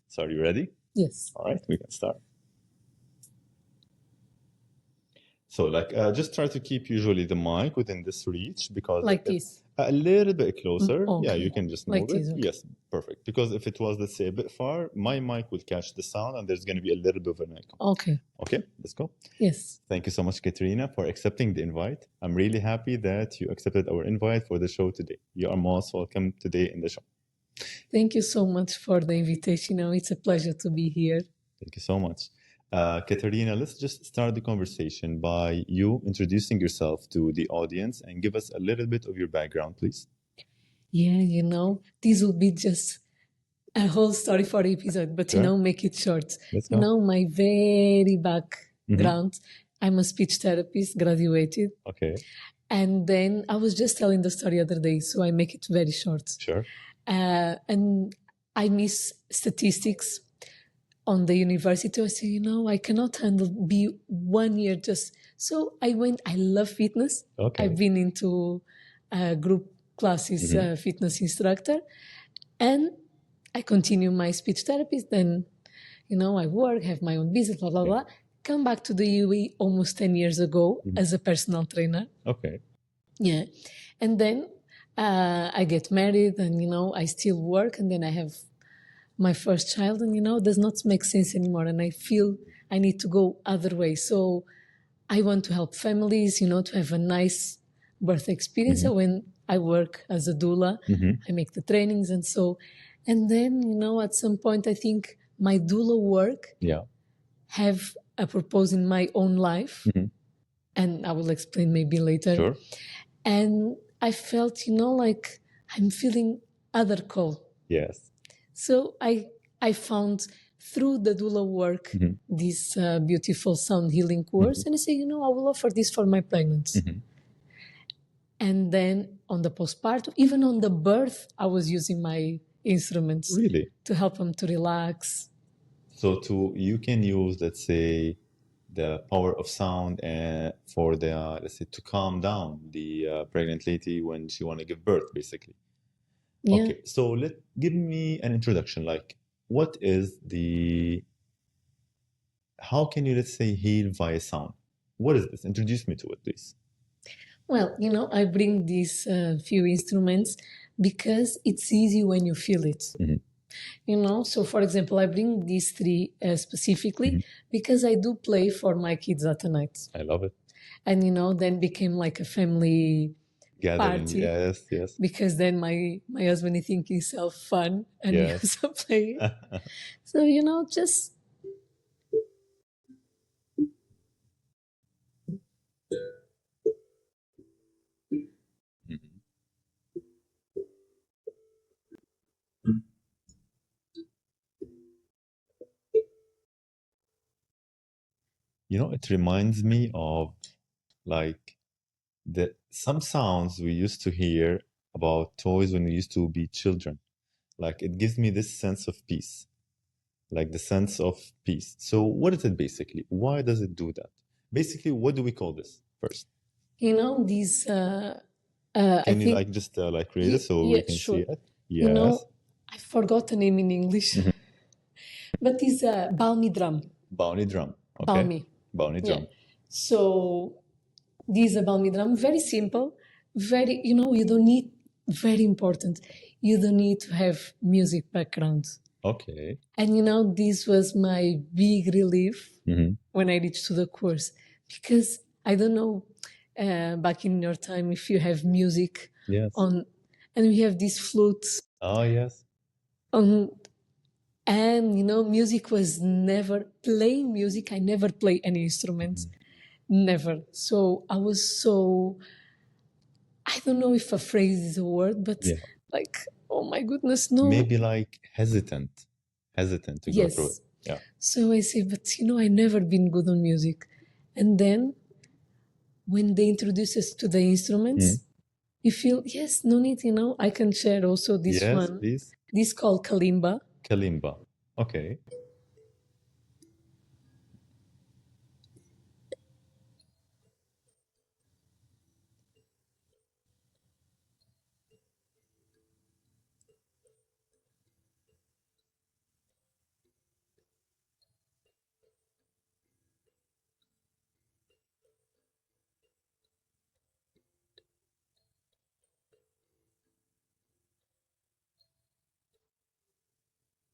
So are you ready? Yes. All right, we can start. So just try to keep usually the mic within this reach, because Like if it's this. a little bit closer, yeah, Okay. you can just Like move it. this, okay. Yes, perfect. Because if it was, let's say, a bit far, my mic will catch the sound and there's going to be a little bit of an echo. Okay. Okay, let's go. Yes. Thank you so much, Catarina, for accepting the invite. I'm really happy that you accepted our invite for the show today. You are most welcome today in the show. Thank you so much for the invitation. It's a pleasure to be here. Thank you so much. Catarina, let's just start the conversation by you introducing yourself to the audience and give us a little bit of your background, please. Yeah, this will be just a whole story for the episode, but, Sure. make it short. Let's go. My very background, I'm a speech therapist, graduated. Okay, And then I was just telling the story the other day, so I make it very short. sure. And I miss statistics on the university. I say, I cannot be 1 year just. So I love fitness. Okay. I've been into group classes, fitness instructor. And I continue my speech therapist. Then, I work, have my own business, blah, blah, blah. Come back to the UAE almost 10 years ago as a personal trainer. Okay. Yeah. And then I get married and, I still work, and then I have my first child, and, does not make sense anymore. And I feel I need to go other way. So I want to help families, to have a nice birth experience. So when I work as a doula, I make the trainings and so, and then, at some point, I think my doula work have a purpose in my own life. And I will explain maybe later. Sure. And I felt, like I'm feeling other call. Yes. So I found through the doula work this beautiful sound healing course. And I say, I will offer this for my pregnancy. And then on the postpartum, even on the birth, I was using my instruments. Really? To help them to relax. So you can use, let's say, the power of sound for the, let's say, to calm down the pregnant lady when she want to give birth, basically. Yeah. Okay, so give me an introduction. Like, what is how can you, let's say, heal via sound? What is this? Introduce me to it, please. Well, I bring these few instruments because it's easy when you feel it. So for example, I bring these three specifically because I do play for my kids at the night. I love it. And, then became like a family gathering. Party. Yes. Because then my husband, he thinks himself fun and he also play. So, just... It reminds me of like some sounds we used to hear about toys when we used to be children. Like, it gives me this sense of peace, like the sense of peace. So what is it basically? Why does it do that? Basically, what do we call this first? These... Can you just read it so we can see it? Yes. I forgot the name in English. But it's a balmy drum. Balmy drum. Okay. Balmy drum. So this is a balmy drum. Very simple. Very, you don't need, very important, you don't need to have music background. Okay. And this was my big relief when I reached to the course, because I don't know, back in your time, if you have music on, and we have these flutes. Oh, yes. And, music was never playing music. I never play any instruments. Never. So I was I don't know if afraid is a word, but like, oh my goodness, no. Maybe like hesitant to go through it. Yeah. So I say, but I never been good on music. And then when they introduce us to the instruments, you feel, yes, no need, I can share also this one. Yes, please. This is called kalimba. Kalimba. Okay.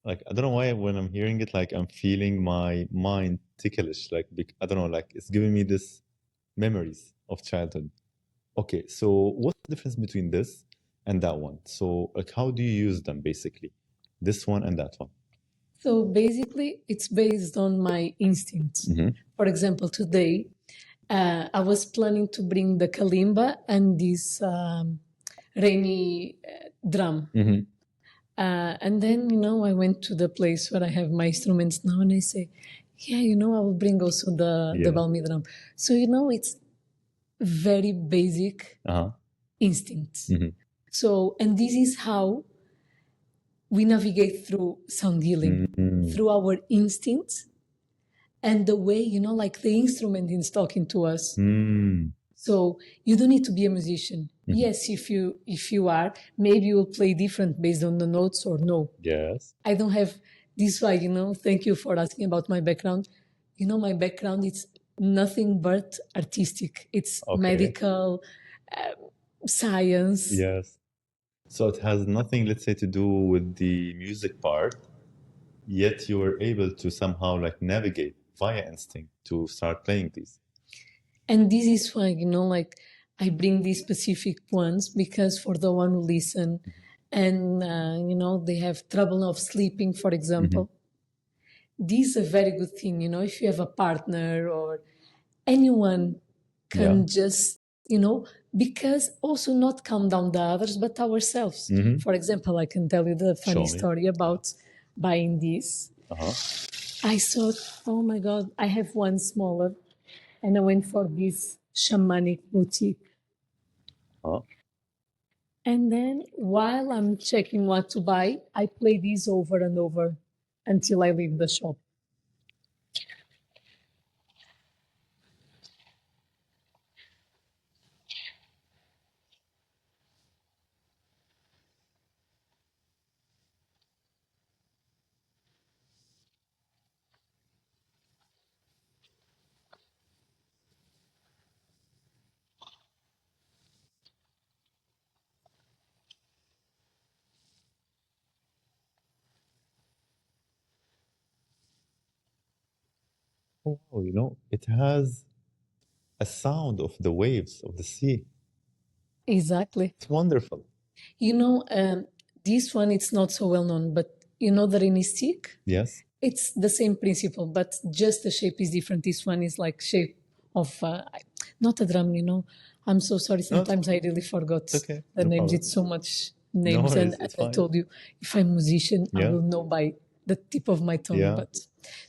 like I don't know why when I'm hearing it, like I'm feeling my mind ticklish. Like I don't know, like it's giving me this memories of childhood. Okay, so what's the difference between this and that one? So like how do you use them basically? This one and that one. So basically, it's based on my instincts. Mm-hmm. For example, today I was planning to bring the kalimba and this rainy drum. Mm-hmm. And then, I went to the place where I have my instruments now, and I say, yeah, I will bring also the Yeah. balmi drum. So, it's very basic Uh-huh. instincts. Mm-hmm. So, and this is how we navigate through sound healing, Mm-hmm. through our instincts and the way, like the instrument is talking to us. Mm. So you don't need to be a musician. Mhm. Yes, if you are, maybe you will play different based on the notes or no. Yes. I don't have this why, thank you for asking about my background. My background is nothing but artistic. It's Okay. medical, science. Yes. So it has nothing, let's say, to do with the music part, yet you were able to somehow like navigate via instinct to start playing these. And this is why, like I bring these specific ones because for the one who listen and, they have trouble of sleeping, for example, this is a very good thing, if you have a partner or anyone can just, because also not calm down the others, but ourselves. Mhm. For example, I can tell you the funny Show me. story about buying this. Uh-huh. I thought, oh my God, I have one smaller. And I went for this shamanic boutique. Uh-huh. And then while I'm checking what to buy, I play these over and over until I leave the shop. Oh, it has a sound of the waves of the sea. Exactly. It's wonderful. This one, it's not so well known, but the rainy stick? Yes. It's the same principle, but just the shape is different. This one is like shape of, not a drum, I'm so sorry. Sometimes I really forgot okay. the No names. problem. It's so much No names. worries. And It's as I fine. told you, if I'm a musician, I Yeah. will know by the tip of my tongue. Yeah. But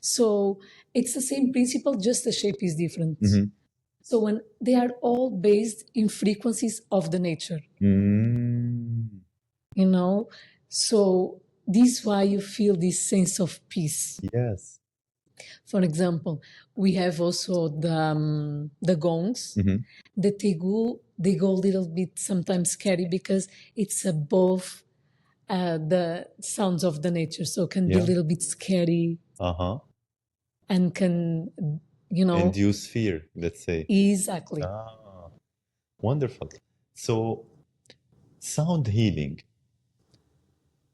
so it's the same principle, just the shape is different. Mhm. So when they are all based in frequencies of the nature, Mm. so this is why you feel this sense of peace. Yes. For example, we have also the gongs Mhm. that they go a little bit sometimes scary because it's above the sounds of the nature, so it can be a Yeah. little bit scary Uh-huh. and can Induce fear, let's say. exactly. Ah, wonderful. So, sound healing,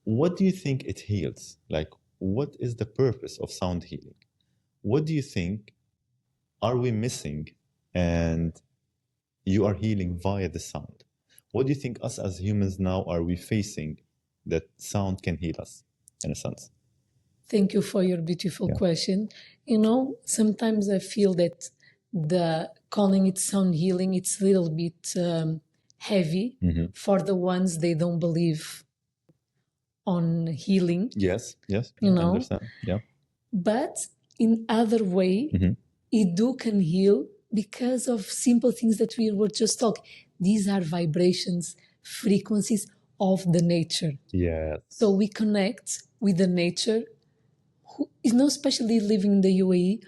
what do you think it heals? Like, what is the purpose of sound healing? What do you think are we missing and you are healing via the sound? What do you think us as humans now are we facing that sound can heal us in a sense? Thank you for your beautiful question. Sometimes I feel that the calling it sound healing, it's a little bit heavy for the ones they don't believe on healing. Yes, yes, You I know, understand. Yeah. but in other way, it do can heal because of simple things that we were just talking. These are vibrations, frequencies of the nature. Yeah. So we connect with the nature. Who is not especially living in the UAE.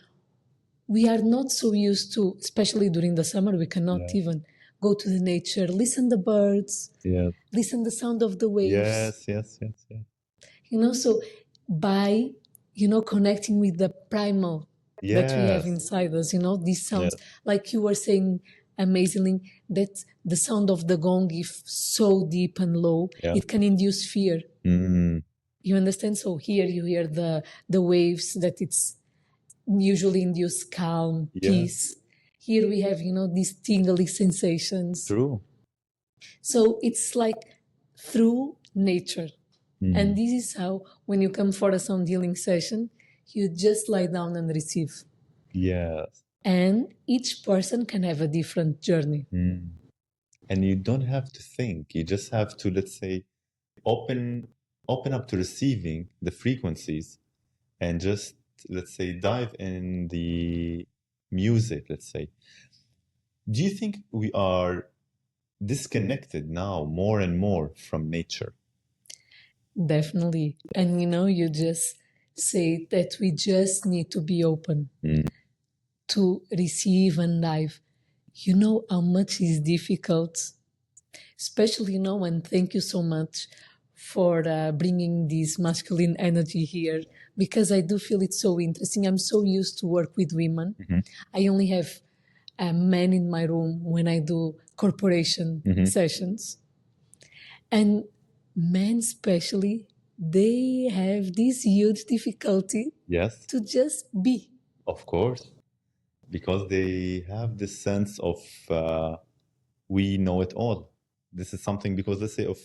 We are not so used to, especially during the summer, we cannot even go to the nature, listen the birds, listen the sound of the waves. Yes, yes, yes, yes. So by connecting with the primal that we have inside us, these sounds, like you were saying amazingly, that the sound of the gong, if so deep and low, it can induce fear. You understand? So here you hear the waves that it's usually induce calm, Yeah. peace. Here we have, these tingly sensations. True. So it's like through nature. And this is how, when you come for a sound healing session, you just lie down and receive. Yes. And each person can have a different journey. And you don't have to think. You just have to, let's say, open up to receiving the frequencies and just, let's say, dive in the music, let's say. Do you think we are disconnected now more and more from nature? Definitely. And you just say that we just need to be open to receive and dive. You know how much is difficult, especially, and thank you so much for bringing this masculine energy here, because I do feel it's so interesting. I'm so used to work with women. I only have men in my room when I do corporation sessions. And men especially, they have this huge difficulty Yes, to just be. of course, because they have this sense of we know it all. This is something, because let's say of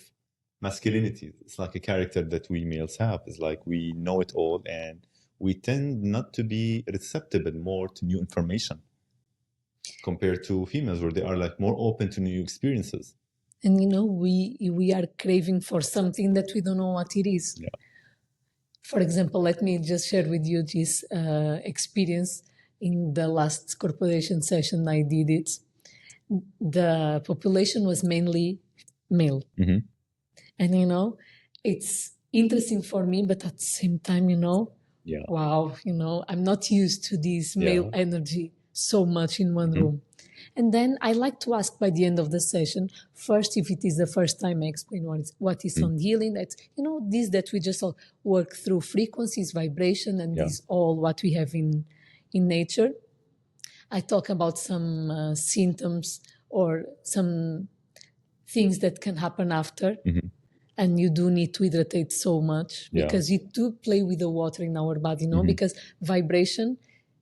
masculinity, it's like a character that we males have. It's like we know it all, and we tend not to be receptive more to new information compared to females, where they are like more open to new experiences. And we are craving for something that we don't know what it is. Yeah. For example, let me just share with you this experience. In the last corporation session I did it, the population was mainly male. And it's interesting for me, but at the same time, Yeah. wow, I'm not used to this male energy so much in one room. And then I like to ask by the end of the session, first, if it is the first time I explain what is sound healing, that, this that we just all work through frequencies, vibration, and this all what we have in nature. I talk about some symptoms or some things that can happen after. And you do need to hydrate so much, because you do play with the water in our body, because vibration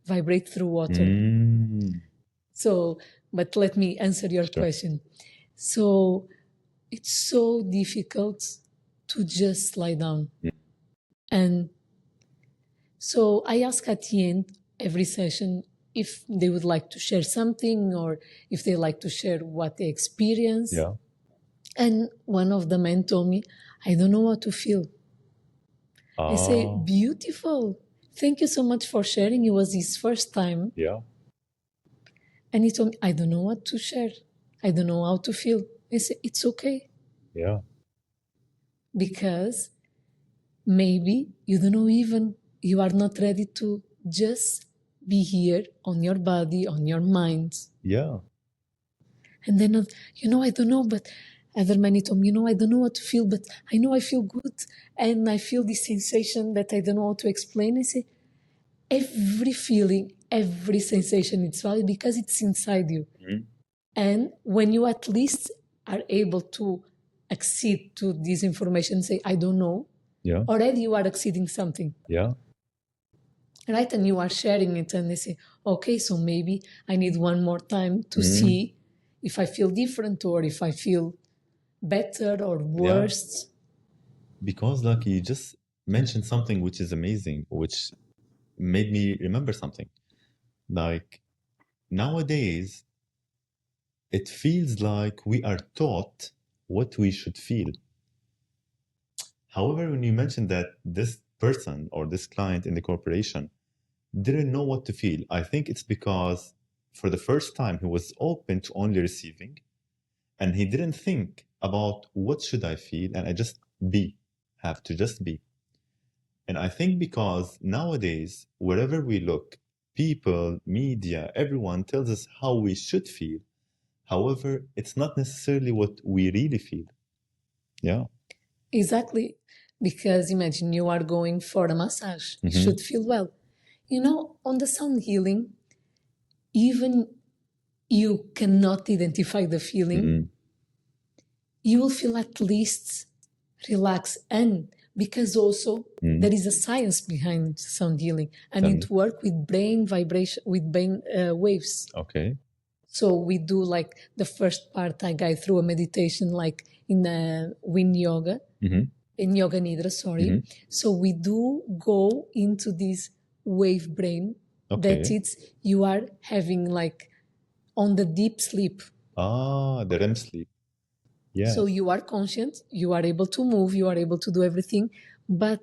vibrate through water. So, but let me answer your question. So it's so difficult to just lie down. And so I ask at the end every session if they would like to share something, or if they like to share what they experience. Yeah. And one of the men told me, I don't know what to feel. I say, beautiful. Thank you so much for sharing. It was his first time. Yeah. And he told me, I don't know what to share. I don't know how to feel. I say, it's okay. Yeah. Because maybe you don't know, even you are not ready to just be here on your body, on your mind. Yeah. And then, I don't know, but other man told me, I don't know what to feel, but I know I feel good. And I feel this sensation that I don't know how to explain. I say, every feeling, every sensation, it's valid because it's inside you. And when you at least are able to accede to this information, say, I don't know, already you are exceeding something. Yeah. Right? And you are sharing it, and they say, okay, so maybe I need one more time to see if I feel different, or if I feel better or worse. Because like you just mentioned something which is amazing, which made me remember something. Like nowadays, it feels like we are taught what we should feel. However, when you mentioned that this person or this client in the corporation didn't know what to feel, I think it's because for the first time he was open to only receiving, and he didn't think about what should I feel, and I just have to just be. And I think because nowadays, wherever we look, people, media, everyone tells us how we should feel. However, it's not necessarily what we really feel. Yeah. Exactly. Because imagine you are going for a massage. You should feel well. On the sound healing, even you cannot identify the feeling, you will feel at least relaxed. And because also Mm. there is a science behind sound healing, and Tell it me. work with brain vibration, with brain waves. Okay. So we do like the first part I guide through a meditation, like in wind yoga, in yoga nidra, sorry. So we do go into this wave brain that Okay. it's you are having like on the deep sleep. Ah, the REM sleep. Yes. So you are conscient, you are able to move, you are able to do everything, but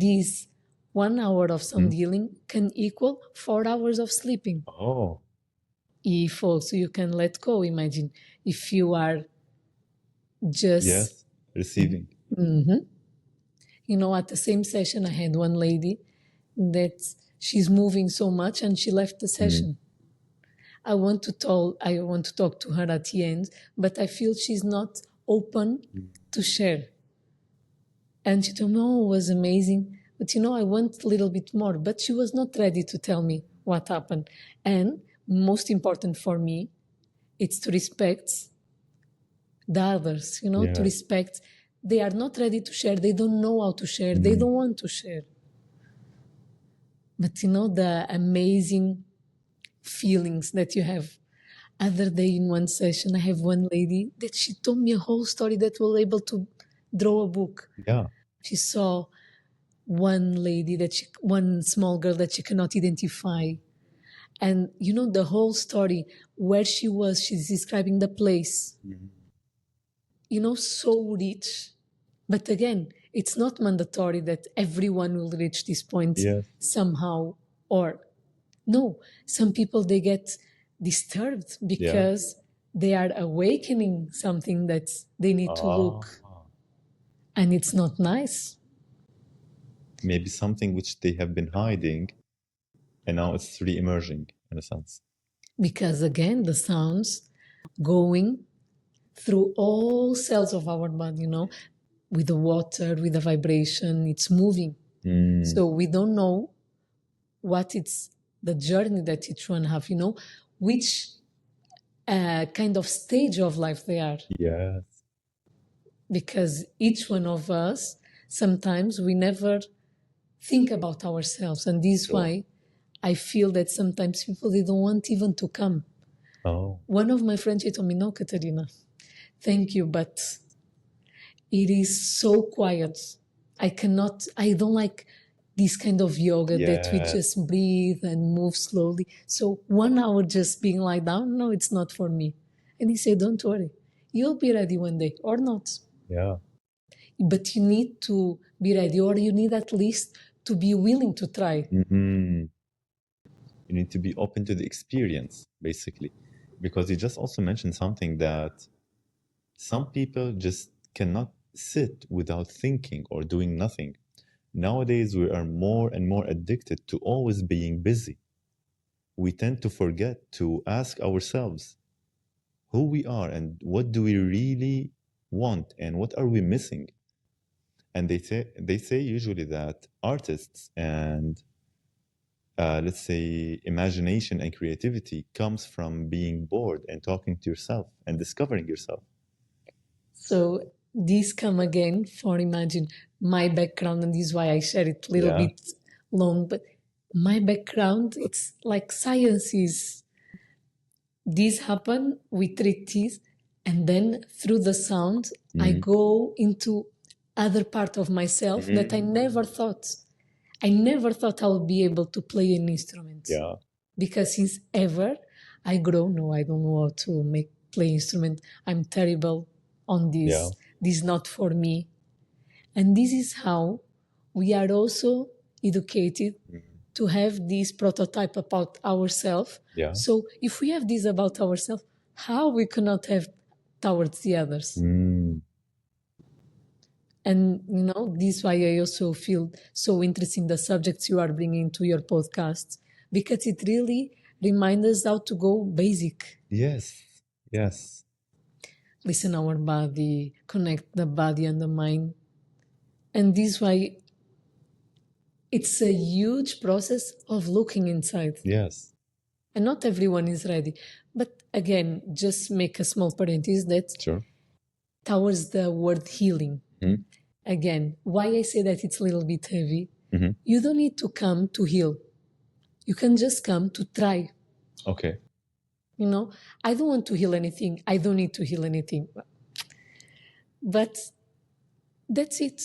this 1 hour of sound healing can equal 4 hours of sleeping. Oh, If also you can let go, imagine if you are just, yes. Receiving. at the same session, I had one lady that she's moving so much and she left the session. I want to talk to her at the end, but I feel she's not open to share. And she told me, oh, it was amazing. But I want a little bit more. But she was not ready to tell me what happened. And most important for me, it's to respect the others, to Yes. respect. They are not ready to share. They don't know how to share. They don't want to share. But the amazing feelings that you have. Other day in one session, I have one lady that she told me a whole story that was able to draw a book. Yeah. She saw one lady one small girl that she cannot identify. And the whole story, where she was, she's describing the place. So rich. But again, it's not mandatory that everyone will reach this point Yes. somehow. Or no, some people, they get disturbed because they are awakening something that they need to look, and it's not nice. Maybe something which they have been hiding, and now it's re-emerging in a sense. Because again, the sounds going through all cells of our body, with the water, with the vibration, it's moving. So we don't know what it's the journey that each one have, which kind of stage of life they are. Yes. Because each one of us, sometimes we never think about ourselves. And this is why I feel that sometimes people, they don't want even to come. Oh. One of my friends, she told me, no, Catarina, thank you, but it is so quiet. I don't like this kind of yoga that we just breathe and move slowly. So 1 hour just being lie down, no, it's not for me. And he said, don't worry, you'll be ready one day or not. Yeah. But you need to be ready, or you need at least to be willing to try. You need to be open to the experience, basically. Because you just also mentioned something that some people just cannot sit without thinking or doing nothing. Nowadays, we are more and more addicted to always being busy. We tend to forget to ask ourselves who we are and what do we really want and what are we missing. And they say usually that artists and let's say imagination and creativity comes from being bored and talking to yourself and discovering yourself. So these come again for imagine my background, and this is why I share it a little bit long. But my background, it's like science is. These happen, we treat these, and then through the sound, I go into other part of myself that I never thought. I never thought I would be able to play an instrument. Yeah. Because since ever I grow, no, I don't know how to play instrument. I'm terrible on this. Yeah. This is not for me. And this is how we are also educated to have this prototype about ourselves. Yeah. So if we have this about ourselves, how we cannot have towards the others? And this is why I also feel so interested in the subjects you are bringing to your podcast, because it really reminds us how to go basic. Yes. Yes. Listen our body, connect the body and the mind. And this is why it's a huge process of looking inside. Yes. And not everyone is ready. But again, just make a small parenthesis that Sure. towards the word healing. again, why I say that it's a little bit heavy. Mm-hmm. You don't need to come to heal. You can just come to try. Okay. You know, I don't want to heal anything. I don't need to heal anything. But that's it.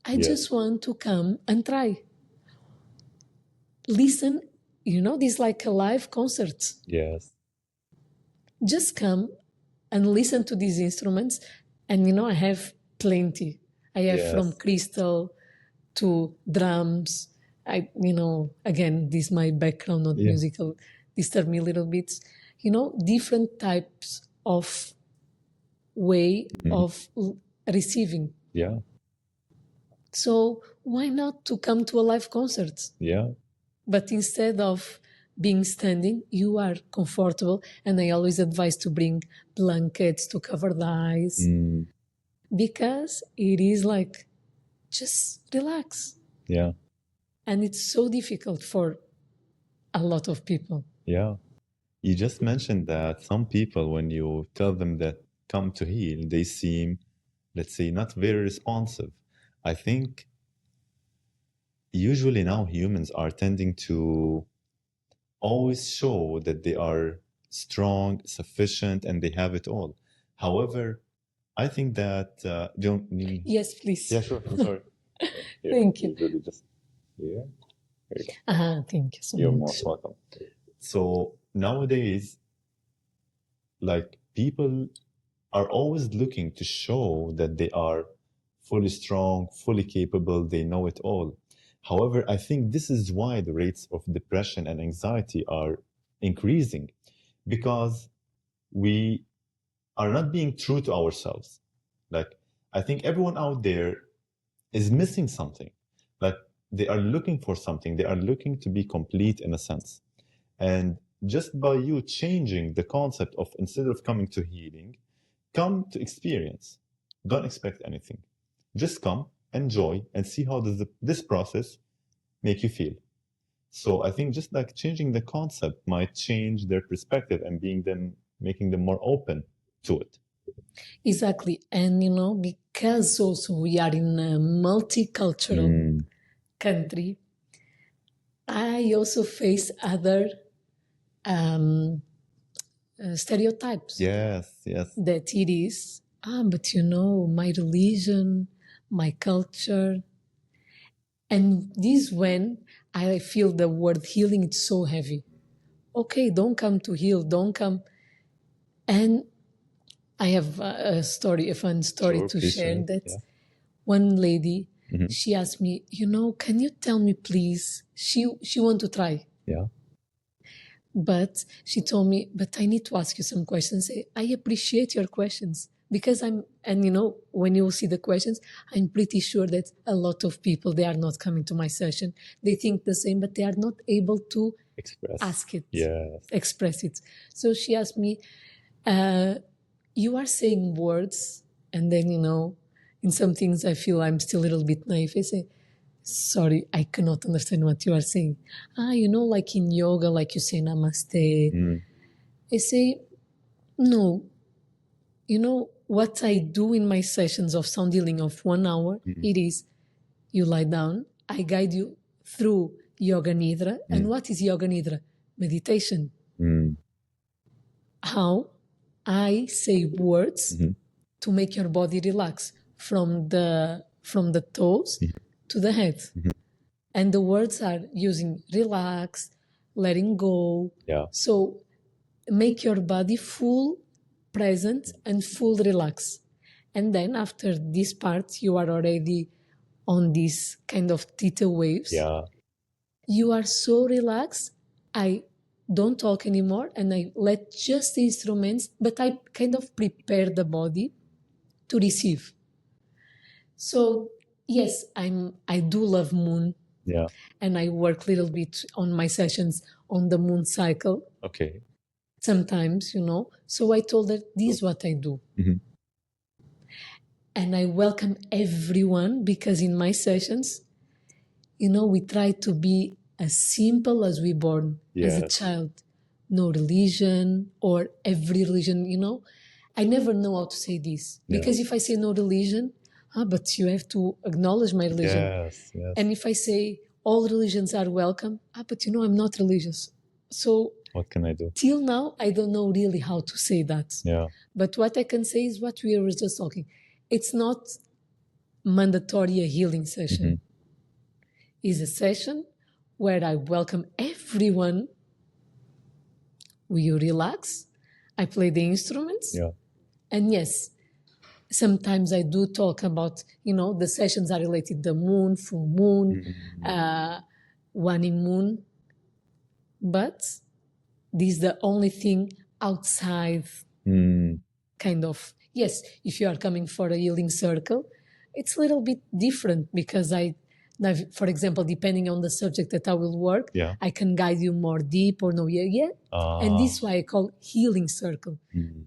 I Yeah. just want to come and try. Listen, this is like a live concert. Yes. Just come and listen to these instruments. And, I have plenty. I have from Yes. crystal to drums. Again, this is my background, not Yeah. musical, disturb me a little bit. Different types of way of receiving. Yeah. So why not to come to a live concert? Yeah. But instead of being standing, you are comfortable. And I always advise to bring blankets to cover the eyes because it is like, just relax. Yeah. And it's so difficult for a lot of people. Yeah. You just mentioned that some people, when you tell them that come to heal, they seem, let's say, not very responsive. I think usually now humans are tending to always show that they are strong, sufficient, and they have it all. However, I think that don't. Yes, please. Yeah, sure. I'm sorry. Here, Thank you. usually just here. There you go. Thank you so You're much. most welcome. So nowadays, like people are always looking to show that they are fully strong, fully capable, they know it all. However, I think this is why the rates of depression and anxiety are increasing because we are not being true to ourselves. Like, I think everyone out there is missing something. Like, they are looking for something, they are looking to be complete in a sense. And just by you changing the concept of instead of coming to healing, come to experience. Don't expect anything. Just come, enjoy, and see how does this process make you feel. So I think just like changing the concept might change their perspective and making them more open to it. Exactly. And, because also we are in a multicultural country, I also face other stereotypes. Yes, yes. That it is, but my religion, my culture. And this when I feel the word healing, it's so heavy. Okay, don't come to heal, don't come. And I have a fun story Sure, to please share share. that Yeah. one lady, she asked me, can you tell me please? She want to try. Yeah. But she told me, but I need to ask you some questions. I appreciate your questions because when you see the questions, I'm pretty sure that a lot of people, they are not coming to my session. They think the same, but they are not able to ask it, express it. So she asked me, you are saying words, and then, in some things I feel I'm still a little bit naive. I say, sorry, I cannot understand what you are saying. Like in yoga, like you say namaste. I say, no. What I do in my sessions of sound healing of 1 hour, it is you lie down, I guide you through yoga nidra. And what is yoga nidra? Meditation. How I say words to make your body relax from the toes to the head. And the words are using relax, letting go. Yeah. So make your body full present and full relax. And then after this part, you are already on this kind of theta waves. Yeah. You are so relaxed. I don't talk anymore and I let just the instruments, but I kind of prepare the body to receive. So yes, I do love moon. Yeah. And I work a little bit on my sessions on the moon cycle. Okay. Sometimes, So I told her, this is what I do. And I welcome everyone because in my sessions, we try to be as simple as we born as a child. No religion or every religion, I never know how to say this. Because if I say no religion, But you have to acknowledge my religion. Yes, yes. And if I say all religions are welcome, but I'm not religious. So What can I do? till now, I don't know really how to say that. Yeah. But what I can say is what we were just talking. It's not mandatory a healing session. It's a session where I welcome everyone. You relax. I play the instruments. Yeah. And yes, sometimes I do talk about, the sessions are related to the moon, full moon, waning moon. But this is the only thing outside kind of, yes, if you are coming for a healing circle, it's a little bit different because for example, depending on the subject that I will work, Yeah. I can guide you more deep or no, yeah. And this is why I call healing circle.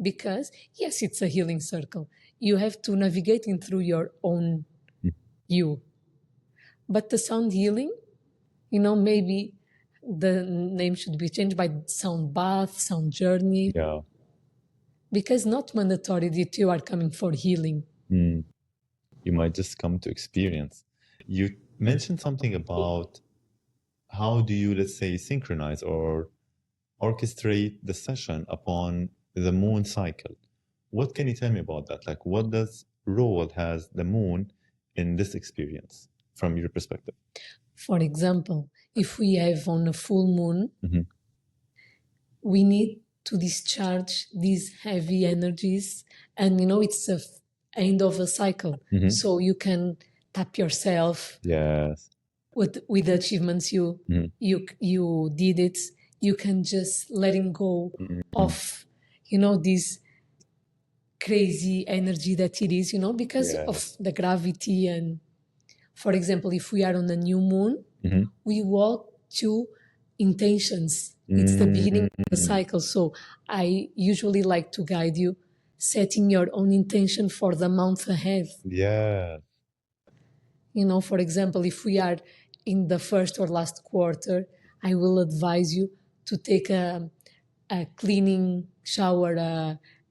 Because yes, it's a healing circle. You have to navigate in through your own you. But the sound healing, maybe the name should be changed by sound bath, sound journey. Yeah. Because not mandatory that you are coming for healing. You might just come to experience. You mentioned something about how do you, let's say, synchronize or orchestrate the session upon the moon cycle. What can you tell me about that? Like, what does role has the moon in this experience from your perspective? For example, if we have on a full moon, we need to discharge these heavy energies, and it's the end of a cycle. So you can tap yourself. Yes. With the achievements you did it, you can just letting go of this crazy energy that it is, because of the gravity. And for example, if we are on a new moon, we walk to intentions. It's the beginning of the cycle. So I usually like to guide you setting your own intention for the month ahead. Yeah. For example, if we are in the first or last quarter, I will advise you to take a cleaning shower,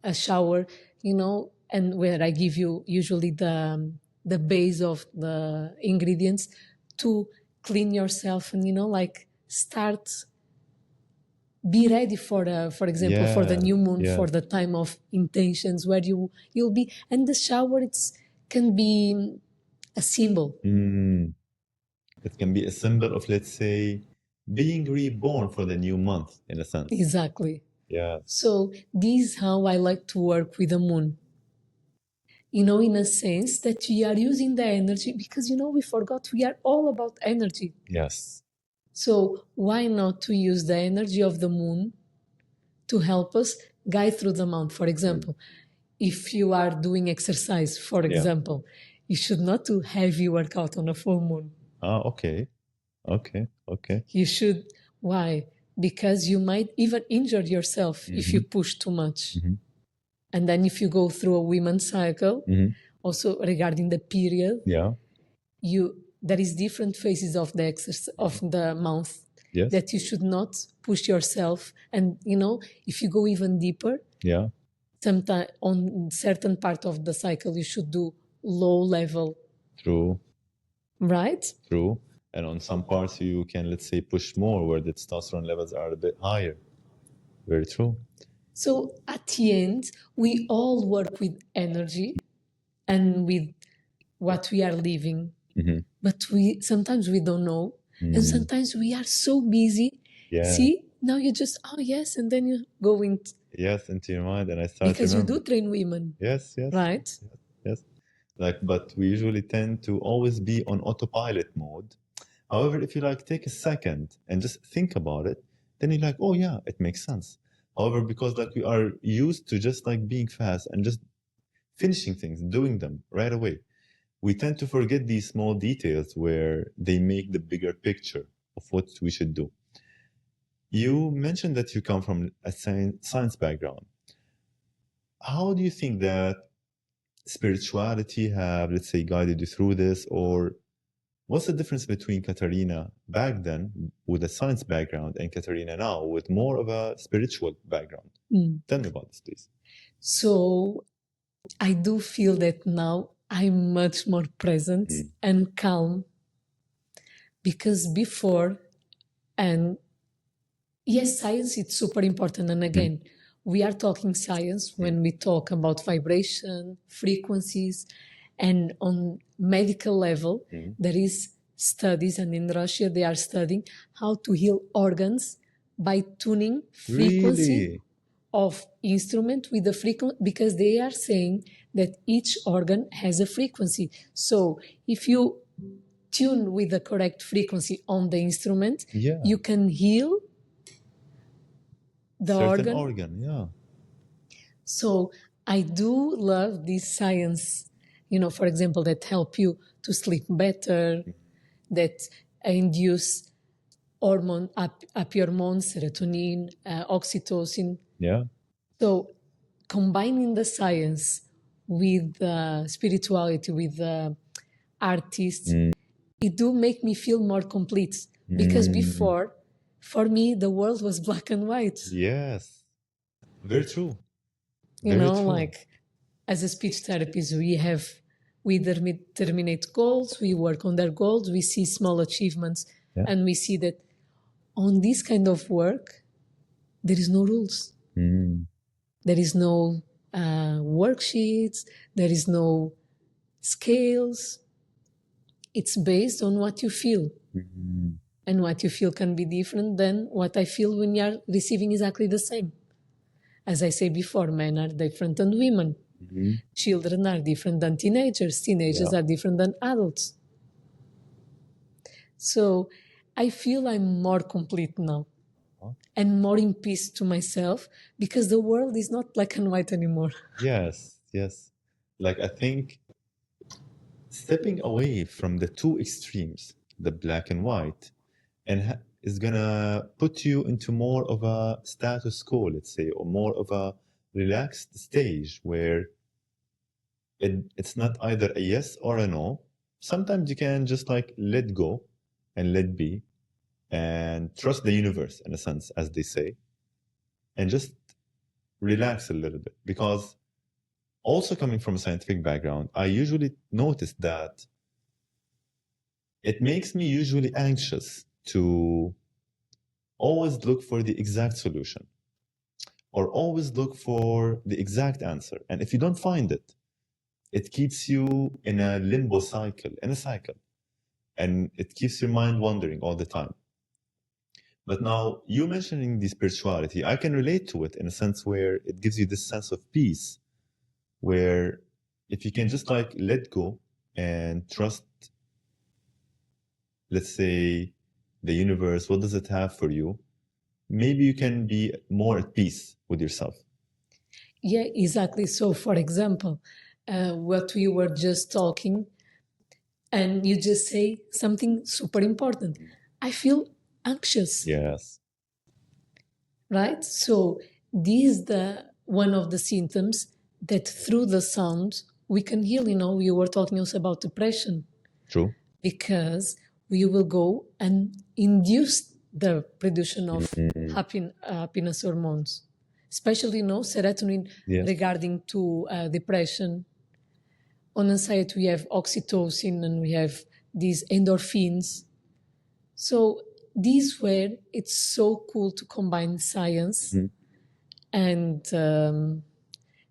a shower, and where I give you usually the base of the ingredients to clean yourself and, like start, be ready for example, for the new moon, for the time of intentions where you'll be. And the shower, can be a symbol. It can be a symbol of, let's say, being reborn for the new month, in a sense. Exactly. Yeah. So this is how I like to work with the moon. In a sense that we are using the energy because, we forgot we are all about energy. Yes. So why not to use the energy of the moon to help us guide through the month? For example, if you are doing exercise, for example, you should not do heavy workout on a full moon. Okay. You should. Why? Because you might even injure yourself if you push too much. And then if you go through a women's cycle, also regarding the period, there is different phases of the of the month that you should not push yourself. And if you go even deeper, sometimes on certain part of the cycle you should do low level. True. Right? True. And on some parts you can, let's say, push more where the testosterone levels are a bit higher. Very true. So at the end, we all work with energy and with what we are living. But sometimes we don't know. And sometimes we are so busy. See, now you just, yes, and then you go into... Yes, into your mind, and I start because you do train women. Yes. Right? Yes. But we usually tend to always be on autopilot mode. However, if you take a second and just think about it, then you're like, oh yeah, it makes sense. However, because we are used to just being fast and just finishing things, doing them right away, we tend to forget these small details where they make the bigger picture of what we should do. You mentioned that you come from a science background. How do you think that spirituality have, let's say, guided you through this? Or what's the difference between Catarina back then with a science background and Catarina now with more of a spiritual background? Tell me about this, please. So I do feel that now I'm much more present and calm because before, and yes, science is super important. And again, we are talking science when we talk about vibration, frequencies, and on medical level, there is studies, and in Russia they are studying how to heal organs by tuning frequency Really? of instrument with the frequency, because they are saying that each organ has a frequency. So if you tune with the correct frequency on the instrument, Yeah. you can heal the Certain organ. yeah. So I do love this science, for example, that help you to sleep better, that induce happy hormones, serotonin, oxytocin. Yeah. So combining the science with spirituality, with artists, it do make me feel more complete. Because before, for me, the world was black and white. Yes. Very true. You Very know, true. like as a speech therapist, we terminate goals, we work on their goals, we see small achievements, Yeah. and we see that on this kind of work, there is no rules. There is no worksheets, there is no scales. It's based on what you feel. And what you feel can be different than what I feel when you're receiving exactly the same. As I say before, men are different than women. Children are different than teenagers. Teenagers are different than adults. So I feel I'm more complete now and more in peace to myself because the world is not black and white anymore. Yes, yes. Like I think stepping away from the two extremes, the black and white, and is gonna put you into more of a status quo, let's say, or more of a relaxed stage where it's not either a yes or a no. Sometimes you can just like let go and let be and trust the universe in a sense, as they say, and just relax a little bit. Because also coming from a scientific background, I usually notice that it makes me usually anxious to always look for the exact solution or always look for the exact answer. And if you don't find it, it keeps you in a limbo cycle, and it keeps your mind wandering all the time. But now you mentioning the spirituality, I can relate to it in a sense where it gives you this sense of peace, where if you can just like let go and trust, let's say, the universe, what does it have for you? Maybe you can be more at peace with yourself. Yeah, exactly. So, for example, what we were just talking, and you just say something super important. I feel anxious. Yes. Right? So this is the one of the symptoms that through the sound we can heal. You were talking also about depression. True. Because we will go and induce the production of happiness hormones, especially serotonin. Yes. Regarding to depression. On anxiety we have oxytocin and we have these endorphins. So these where it's so cool to combine science and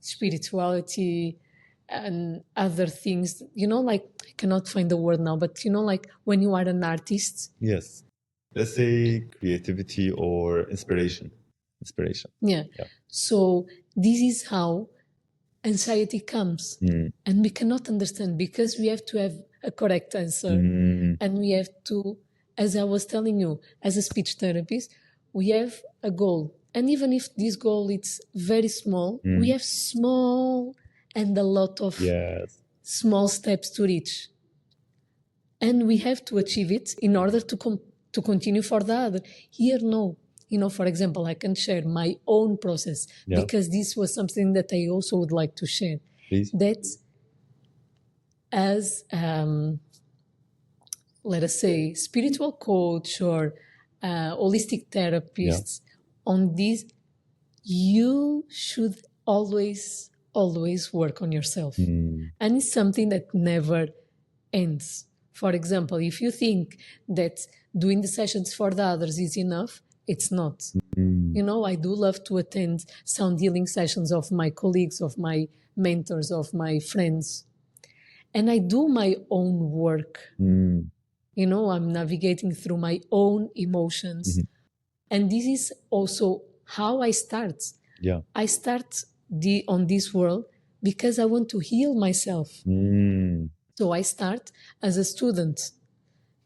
spirituality and other things, like I cannot find the word now, but like when you are an artist. Yes. Let's say creativity or inspiration. Yeah. So this is how anxiety comes. And we cannot understand because we have to have a correct answer. And we have to, as I was telling you, as a speech therapist, we have a goal. And even if this goal is very small, we have small and a lot of small steps to reach. And we have to achieve it in order to continue for the other. Here, no. For example, I can share my own process because this was something that I also would like to share. Please. That as, let us say, spiritual coach or holistic therapists on this, you should always always work on yourself. Mm. And it's something that never ends. For example, if you think that doing the sessions for the others is enough, it's not. You know, I do love to attend sound healing sessions of my colleagues, of my mentors, of my friends. And I do my own work. You know, I'm navigating through my own emotions. And this is also how I start. Yeah. I start on this world because I want to heal myself. So I start as a student.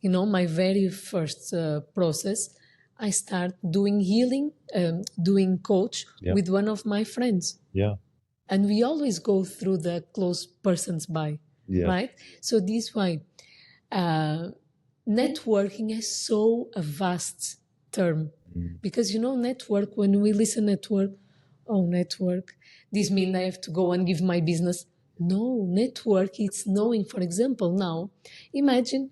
You know, my very first process, I start doing healing, doing coach with one of my friends. Yeah. And we always go through the close persons by, right? So this is why networking is so a vast term. Because, you know, network, when we listen network, oh, network, this means I have to go and give my business. No, network, it's knowing, for example, now, imagine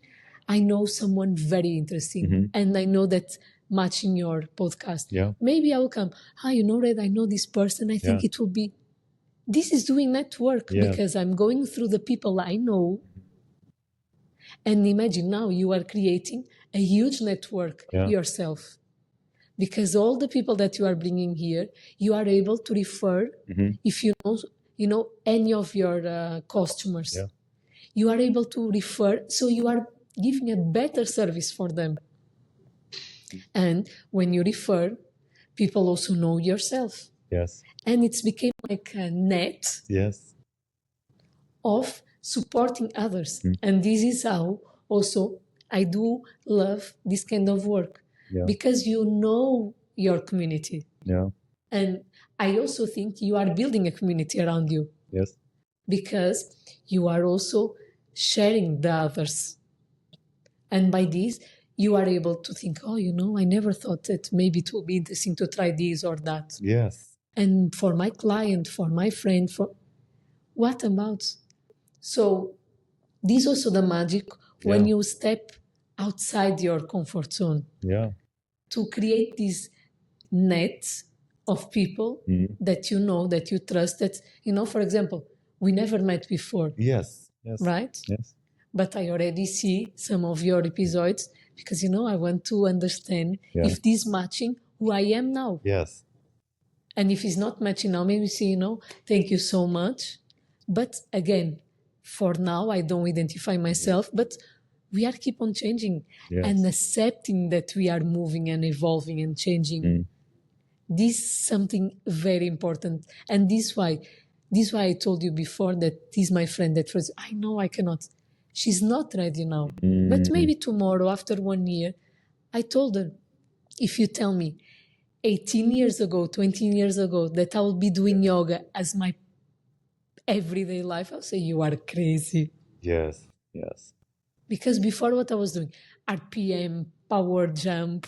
I know someone very interesting and I know that matching your podcast. Yeah. Maybe I will come, you know that I know this person, I think it will be, this is doing network because I'm going through the people I know. And imagine now you are creating a huge network yourself. Because all the people that you are bringing here, you are able to refer if you know any of your customers. You are able to refer, so you are giving a better service for them. And when you refer, people also know yourself. Yes. And it's became like a net of supporting others. And this is how also I do love this kind of work because you know your community. Yeah. And I also think you are building a community around you. Yes. Because you are also sharing the others. And by this, you are able to think, oh, you know, I never thought that maybe it will be interesting to try this or that. Yes. And for my client, for my friend, for what about? So this is also the magic when you step outside your comfort zone. Yeah. To create this net of people that you know, that you trust, that, you know, for example, we never met before. Yes. Yes. Right? Yes. But I already see some of your episodes because, you know, I want to understand if this matching who I am now. Yes. And if it's not matching now, maybe say, you know, thank you so much. But again, for now, I don't identify myself, but we are keep on changing and accepting that we are moving and evolving and changing. This is something very important. And this is why I told you before that this is my friend that was, I know I cannot. She's not ready now. But maybe tomorrow, after 1 year, I told her, if you tell me 18 years ago, 20 years ago, that I will be doing yoga as my everyday life, I'll say, you are crazy. Yes. Yes. Because before what I was doing, RPM, power jump,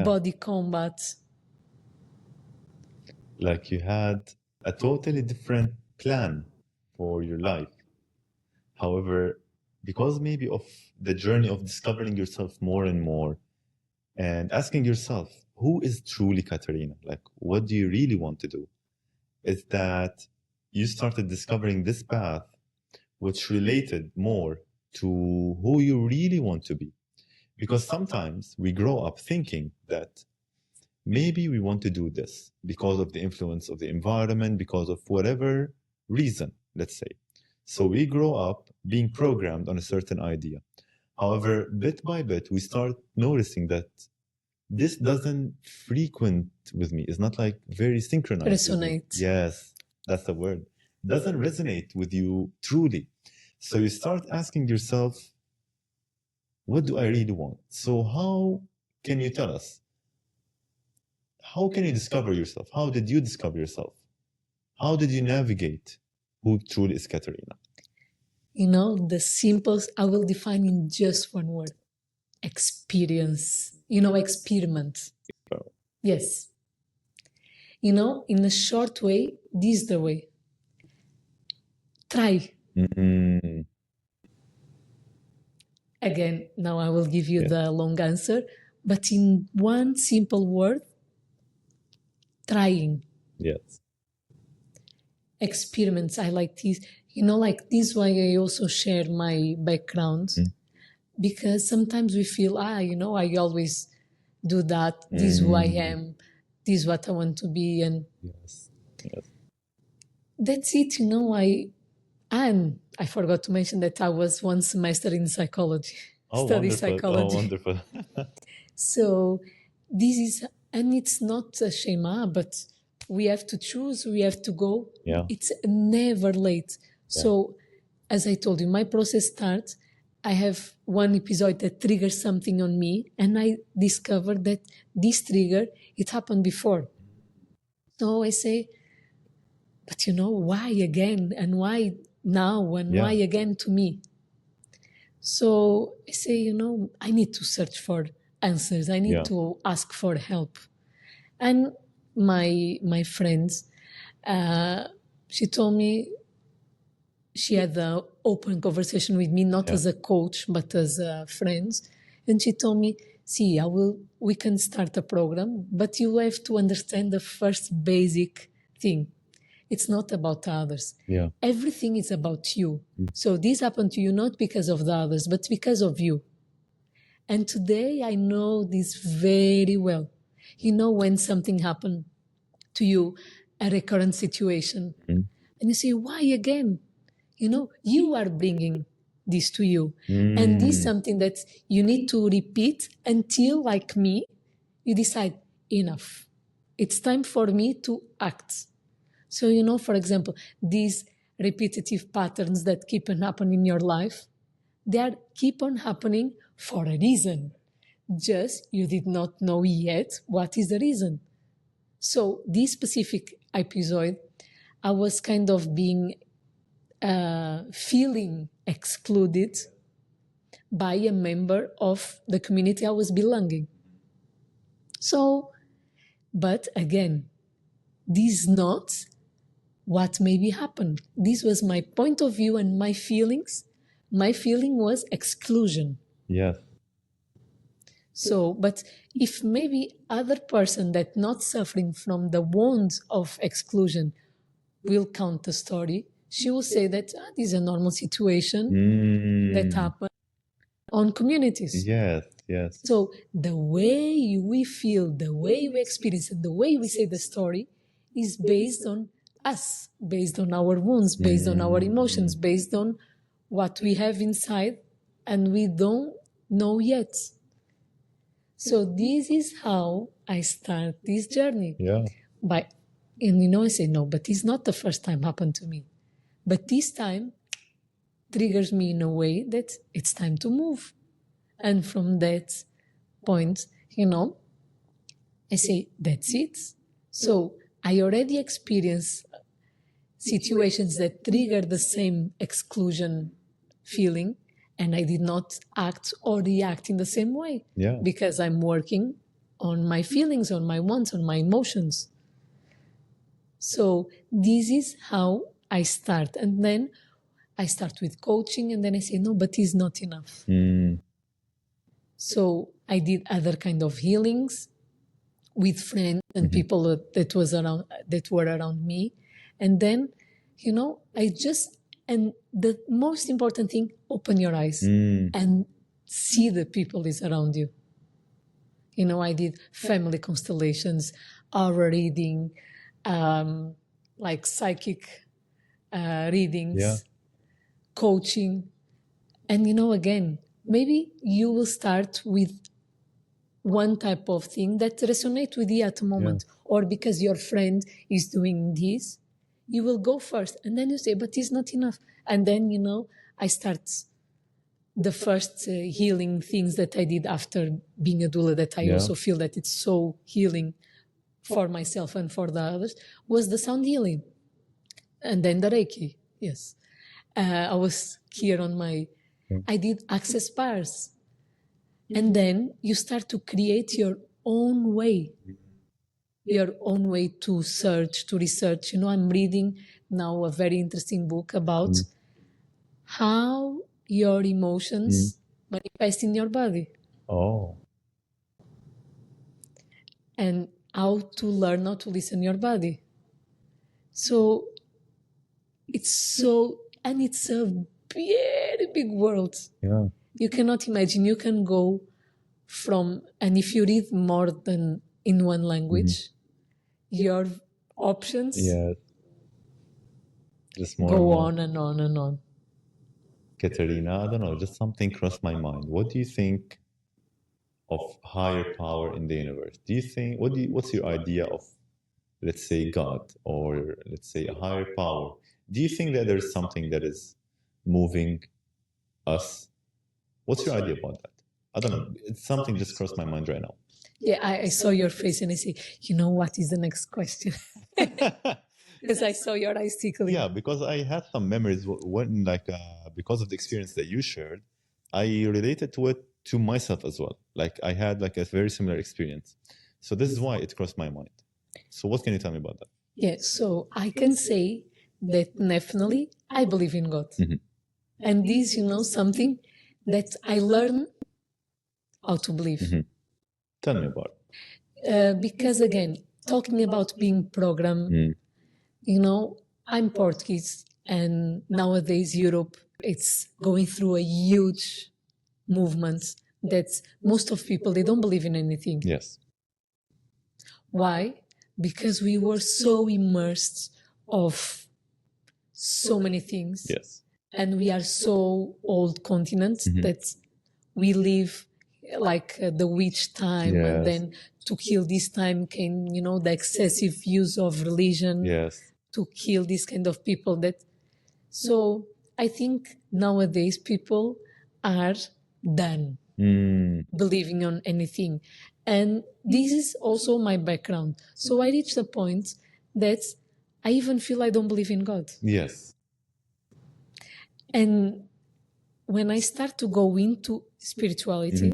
body combat. Like you had a totally different plan for your life. However, because maybe of the journey of discovering yourself more and more and asking yourself, who is truly Catarina? Like, what do you really want to do? Is that you started discovering this path which related more to who you really want to be. Because sometimes we grow up thinking that maybe we want to do this because of the influence of the environment, because of whatever reason, let's say. So we grow up being programmed on a certain idea. However, bit by bit, we start noticing that this doesn't frequent with me. It's not like very synchronized. Resonate. Yes, that's the word. Doesn't resonate with you truly. So you start asking yourself, what do I really want? So how can you tell us? How can you discover yourself? How did you discover yourself? How did you navigate who truly is Catarina? You know, the simplest, I will define in just one word: experience. You know, experiment. Yes. You know, in a short way, this is the way. Try. Again, now I will give you the long answer, but in one simple word: trying. Yes. experiments. I like these, like this why I also share my background, because sometimes we feel, I always do that. This is who I am. This is what I want to be. And Yes. Yes. that's it, and I forgot to mention that I was one semester in psychology, Oh, study wonderful. Oh, psychology. wonderful. So this is, and it's not a shame, but we have to choose, we have to go. Yeah. It's never late. So, as I told you, my process starts. I have one episode that triggers something on me, and I discovered that this trigger, it happened before. So I say, but why again? And why now? And why Yeah. again to me? So I say, I need to search for answers. I need Yeah. to ask for help. And my friends, she told me, she had an open conversation with me, not Yeah. as a coach, but as friends. And she told me, see, we can start a program, but you have to understand the first basic thing. It's not about others. Yeah. Everything is about you. So this happened to you not because of the others, but because of you. And today I know this very well. When something happened to you, a recurrent situation, and you say, why again? You are bringing this to you. And this is something that you need to repeat until, like me, you decide, enough. It's time for me to act. So, for example, these repetitive patterns that keep on happening in your life, they are keep on happening for a reason. Just you did not know yet what is the reason. So this specific episode, I was kind of being feeling excluded by a member of the community I was belonging. So, but again, this is not what maybe happened. This was my point of view and my feelings. My feeling was exclusion. Yes. So, but if maybe other person that not suffering from the wounds of exclusion will count the story, she will say that this is a normal situation that happens on communities. Yes. Yes. So the way we feel, the way we experience it, the way we say the story is based on us, based on our wounds, based on our emotions, based on what we have inside and we don't know yet. So this is how I start this journey. Yeah. And I say, no, but it's not the first time happened to me. But this time triggers me in a way that it's time to move. And from that point, I say, that's it. So I already experienced situations that trigger the same exclusion feeling, and I did not act or react in the same way. Yeah. Because I'm working on my feelings, on my wants, on my emotions. So this is how I start. And then I start with coaching, and then I say, no, but it's not enough. So I did other kind of healings with friends and people that were around me. And then, and the most important thing, open your eyes and see the people is around you. I did family constellations, aura reading, like psychic readings, Yeah. coaching. And again, maybe you will start with one type of thing that resonates with you at the moment, or because your friend is doing this, you will go first, and then you say, but it's not enough. And then I start the first healing things that I did after being a doula, that I also feel that it's so healing for myself and for the others, was the sound healing, and then the Reiki. Yes, I was here on my, I did access bars. And then you start to create your own way to search, to research. I'm reading now a very interesting book about how your emotions manifest in your body. Oh. And how to learn how to listen your body. So It's so, and it's a very big world. Yeah. You cannot imagine. You can go from, and if you read more than in one language, your options Yeah. Just more and go more. on and on and on. Catarina, I don't know, just something crossed my mind. What do you think of higher power in the universe? Do you think what's your idea of, let's say, God, or let's say a higher power? Do you think that there's something that is moving us? What's your idea about that? I don't know. It's something just crossed my mind right now. Yeah, I saw your face and I say, you know what is the next question? Because I saw your eyes tickling. Yeah, because I had some memories when, like, because of the experience that you shared, I related to it to myself as well. Like, I had like a very similar experience. So this is why it crossed my mind. So what can you tell me about that? Yeah, so I can say that definitely I believe in God. And this, something that I learn how to believe. Tell me about it. Because again, talking about being programmed, I'm Portuguese, and nowadays Europe, it's going through a huge movement that most of people, they don't believe in anything. Yes. Why? Because we were so immersed of so many things. Yes. And we are so old continent that we live like the witch time, and Yes. then to kill this time came, the excessive use of religion. Yes. To kill this kind of people. So I think nowadays people are done believing on anything. And this is also my background. So I reached a point that I even feel I don't believe in God. Yes. And when I start to go into spirituality,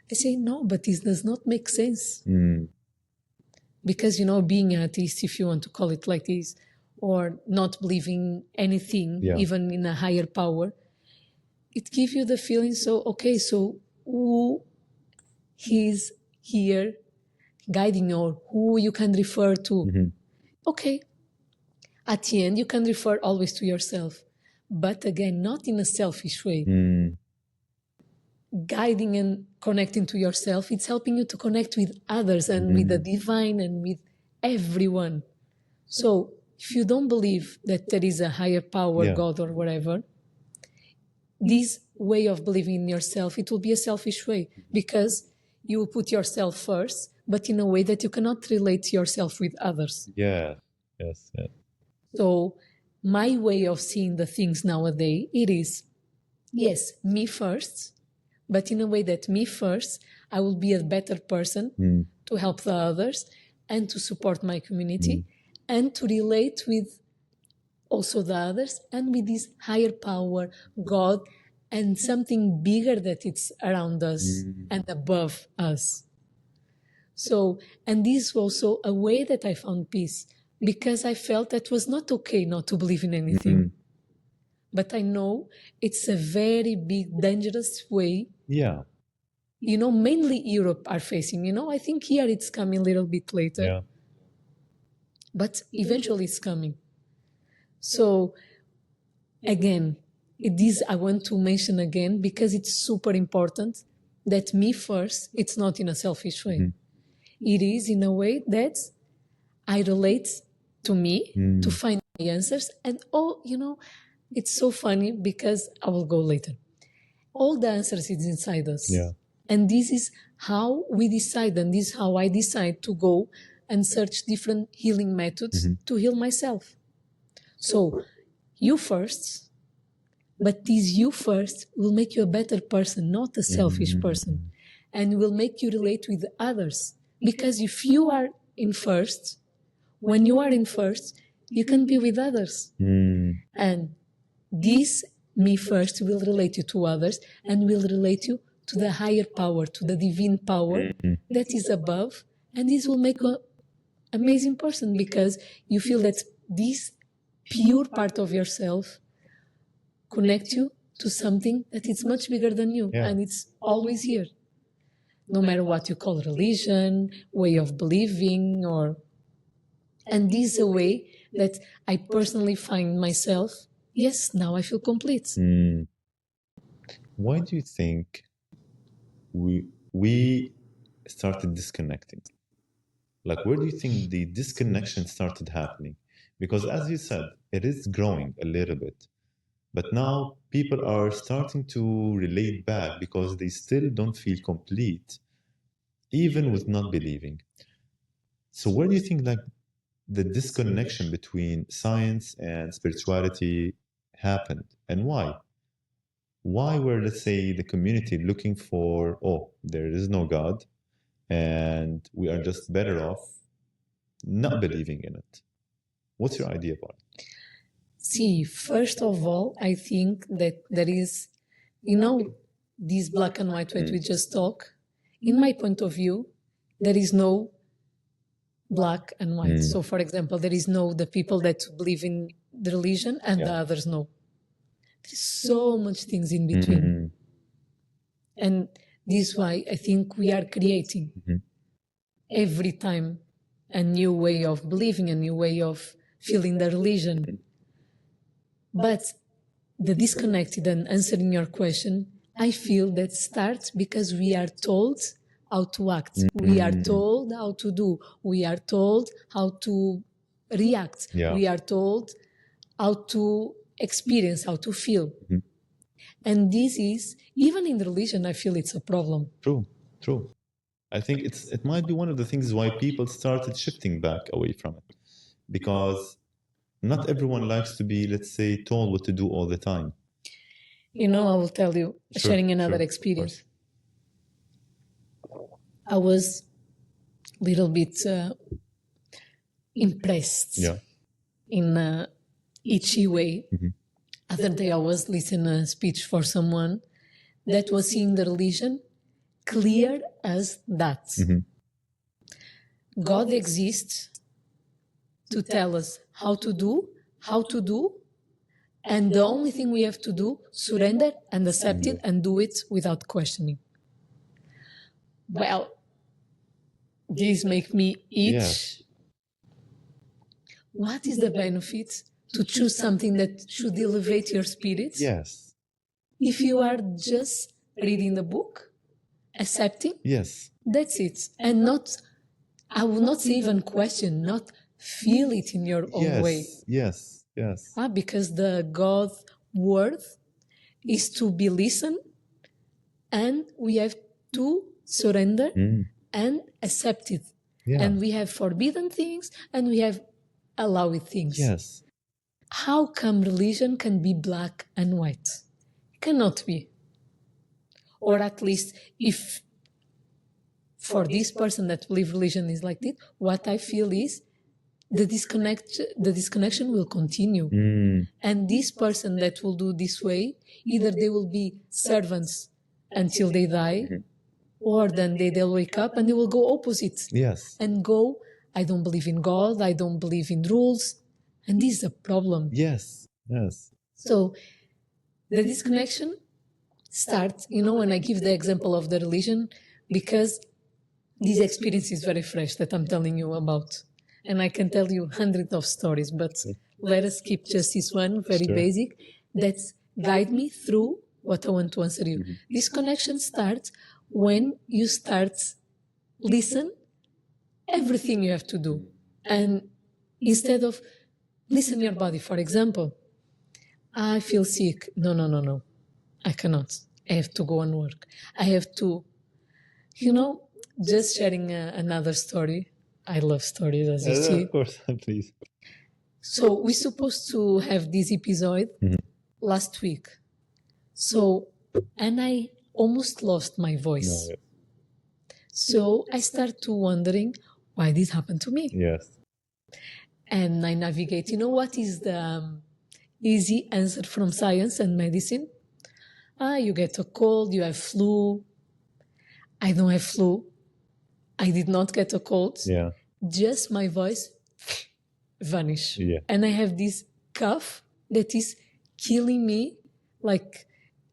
I say, no, but this does not make sense. Because, being an atheist, if you want to call it like this, or not believing anything, even in a higher power, it gives you the feeling, so, okay, so who is here guiding you, or who you can refer to? Okay, at the end, you can refer always to yourself, but again, not in a selfish way. Guiding and connecting to yourself, it's helping you to connect with others and with the divine and with everyone. So if you don't believe that there is a higher power, God or whatever, this way of believing in yourself, it will be a selfish way, because you will put yourself first, but in a way that you cannot relate yourself with others. Yeah. Yes. Yes. So my way of seeing the things nowadays, it is, yes, me first, but in a way that me first, I will be a better person to help the others and to support my community and to relate with also the others and with this higher power, God, and something bigger that it's around us and above us. So, and this is also a way that I found peace, because I felt that was not okay not to believe in anything. But I know it's a very big, dangerous way. Yeah. Mainly Europe are facing, I think here it's coming a little bit later. Yeah. But eventually it's coming. So again, this I want to mention again, because it's super important that me first, it's not in a selfish way. It is in a way that I relate to me to find the answers. And it's so funny, because I will go later. All the answers is inside us. Yeah. And this is how we decide, and this is how I decide to go and search different healing methods to heal myself. So you first, but this you first will make you a better person, not a selfish person, and will make you relate with others. Because if you are in first, when you are in first, you can be with others. And this me first will relate you to others and will relate you to the higher power, to the divine power that is above. And this will make an amazing person, because you feel that this pure part of yourself connects you to something that is much bigger than you. Yeah. And it's always here. No matter what you call religion, way of believing, and this is a way that I personally find myself, yes, now I feel complete. Mm. Why do you think we started disconnecting? Like, where do you think the disconnection started happening? Because as you said, it is growing a little bit. But now people are starting to relate back because they still don't feel complete, even with not believing. So where do you think like the disconnection between science and spirituality happened and why? Why were, let's say, the community looking for, oh, there is no God and we are just better off not believing in it? What's your idea about it? See, first of all, I think that there is, this black and white that we just talk. In my point of view, there is no black and white. Mm. So, for example, there is no the people that believe in the religion and the Yeah. others no. There's so much things in between. Mm. And this is why I think we are creating Mhm. every time a new way of believing, a new way of feeling the religion. But the disconnected and answering your question, I feel that starts because we are told how to act. We are told how to do. We are told how to react. Yeah. We are told how to experience, how to feel. Mhm. And this is, even in religion, I feel it's a problem. True, true. I think it might be one of the things why people started shifting back away from it. Because not everyone likes to be, let's say, told what to do all the time. I will tell you, Sure, sharing another sure, of experience. I was a little bit impressed Yeah. in a itchy way. Mhm. Other day I was listening a speech for someone that was seeing the religion clear as that. Mhm. God exists to tell us how to do, and the only thing we have to do, surrender and accept it and do it without questioning. Well, this make me itch. Yes. What is the benefit to choose something that should elevate your spirit Yes. if you are just reading the book, accepting? Yes. That's it. And not, I will not say even question, not feel it in your own way. Yes. Yes. Yes. Because the God word is to be listened, and we have to surrender and accept it. Yeah. And we have forbidden things and we have allowed things. Yes. How come religion can be black and white? It cannot be. Or at least if for this person that believe religion is like this, what I feel is the disconnection will continue. And this person that will do this way, either they will be servants until they die, or then they'll wake up and they will go opposite. Yes. And go, I don't believe in God, I don't believe in rules. And this is a problem. Yes. Yes. So the disconnection starts, when I give the example of the religion, because this experience is very fresh that I'm telling you about. And I can tell you hundreds of stories, but let us keep just this one, very Sure. basic, that guide me through what I want to answer you. This connection starts when you start listen everything you have to do. And instead of listen your body, for example, I feel sick. No. I cannot. I have to go and work. I have to, just sharing another story. I love stories, as you see. Of course, please. So we're supposed to have this episode last week. So, and I almost lost my voice. No, So I start to wondering why this happened to me. yes. And I navigate. You know what is the easy answer from science and medicine? You get a cold, you have flu. I don't have flu. I did not get a cold. Yeah. Just my voice vanish. Yeah. And I have this cough that is killing me. Like,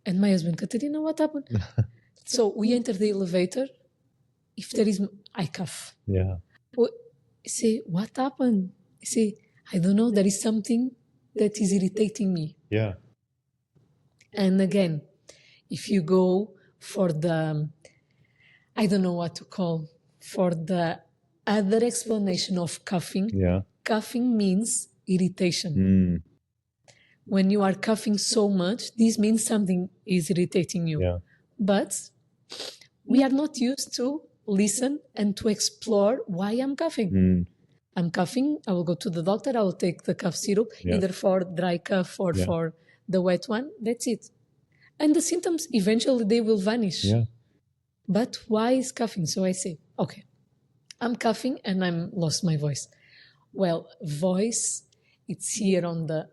and my husband, Catarina, what happened? So we enter the elevator. If there is, I cough. Yeah. Say, what happened? Say, I don't know, there is something that is irritating me. Yeah. And again, if you go for the, I don't know what to call, for the other explanation of coughing, Yeah. coughing means irritation. Mm. When you are coughing so much, this means something is irritating you. Yeah. But we are not used to listen and to explore why I'm coughing. Mm. I'm coughing, I will go to the doctor, I will take the cough syrup, Yeah. either for dry cough or Yeah. for the wet one. That's it. And the symptoms eventually they will vanish. Yeah. But why is coughing? So I say, okay, I'm coughing and I'm lost my voice. Well, voice, it's here on the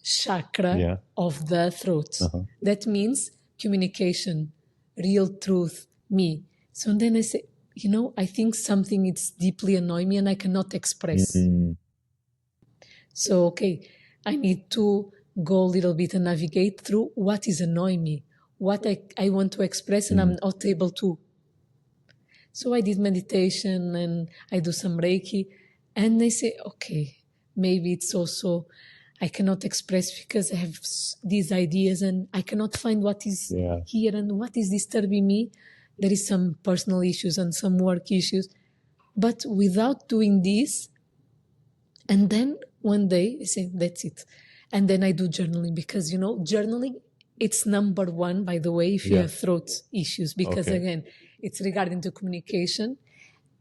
chakra Yeah. of the throat. Uh-huh. That means communication, real truth, me. So then I say, I think something it's deeply annoying me and I cannot express. Mm. So, okay, I need to go a little bit and navigate through what is annoying me, what I want to express and I'm not able to. So I did meditation and I do some Reiki and I say, okay, maybe it's also I cannot express because I have these ideas and I cannot find what is here and what is disturbing me. There is some personal issues and some work issues. But without doing this, and then one day I say, that's it. And then I do journaling because, journaling, it's number one, by the way, if you have throat issues, because again, it's regarding to communication.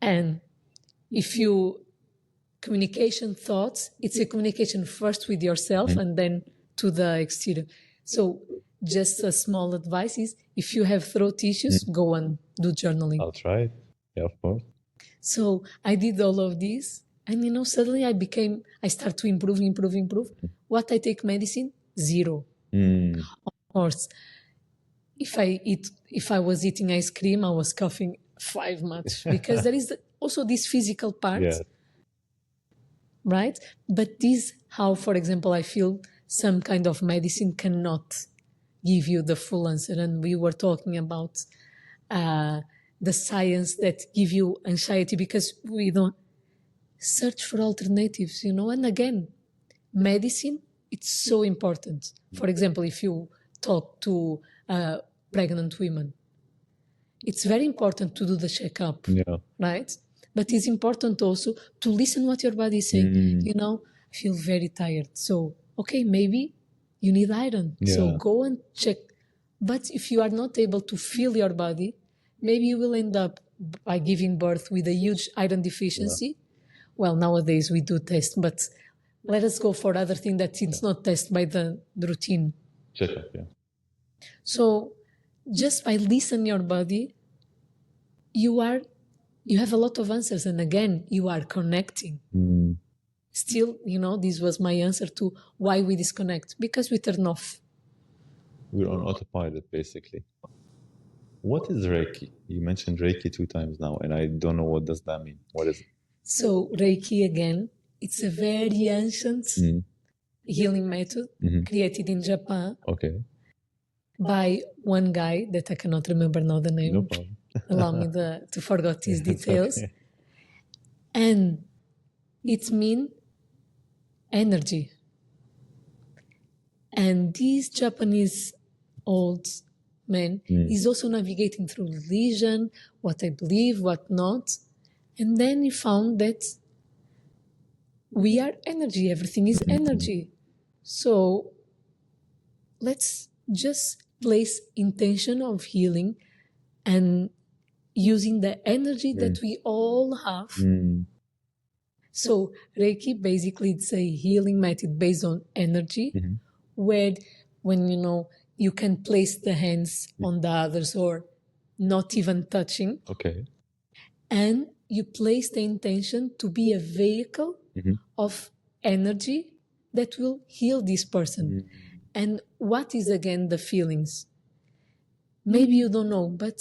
And if you communication thoughts, it's a communication first with yourself and then to the exterior. So just a small advice is if you have throat issues, go and do journaling. I'll try it. Yeah, of course. So I did all of this and suddenly I start to improve. What I take medicine, 0. Of course, if I was eating ice cream, I was coughing 5 much because there is also this physical part. Yeah. Right? But this how, for example, I feel some kind of medicine cannot give you the full answer. And we were talking about the science that give you anxiety because we don't search for alternatives, And again, medicine, it's so important. For example, if you talk to pregnant women, it's very important to do the checkup, right? But it's important also to listen what your body is saying. I feel very tired. So, okay, maybe you need iron. So go and check. But if you are not able to feel your body, maybe you will end up by giving birth with a huge iron deficiency. Well, nowadays we do test, but let us go for other thing that it's not tested by the routine. Checkup, So just by listening your body, you have a lot of answers. And again, you are connecting. Still, this was my answer to why we disconnect, because we turn off. We're on autopilot, basically. What is Reiki? You mentioned Reiki 2 times now, and I don't know what does that mean. What is it? So Reiki, again, it's a very ancient healing method created in Japan by one guy that I cannot remember now the name. No problem. Allow me to forget his details. Okay. And it means energy. And this Japanese old man is also navigating through religion, what I believe, what not. And then he found that we are energy. Everything is energy. So let's just place intention of healing and using the energy that we all have. So Reiki, basically, it's a healing method based on energy, where when, you can place the hands on the others or not even touching. Okay. And you place the intention to be a vehicle of energy that will heal this person. And what is, again, the feelings? Maybe you don't know, but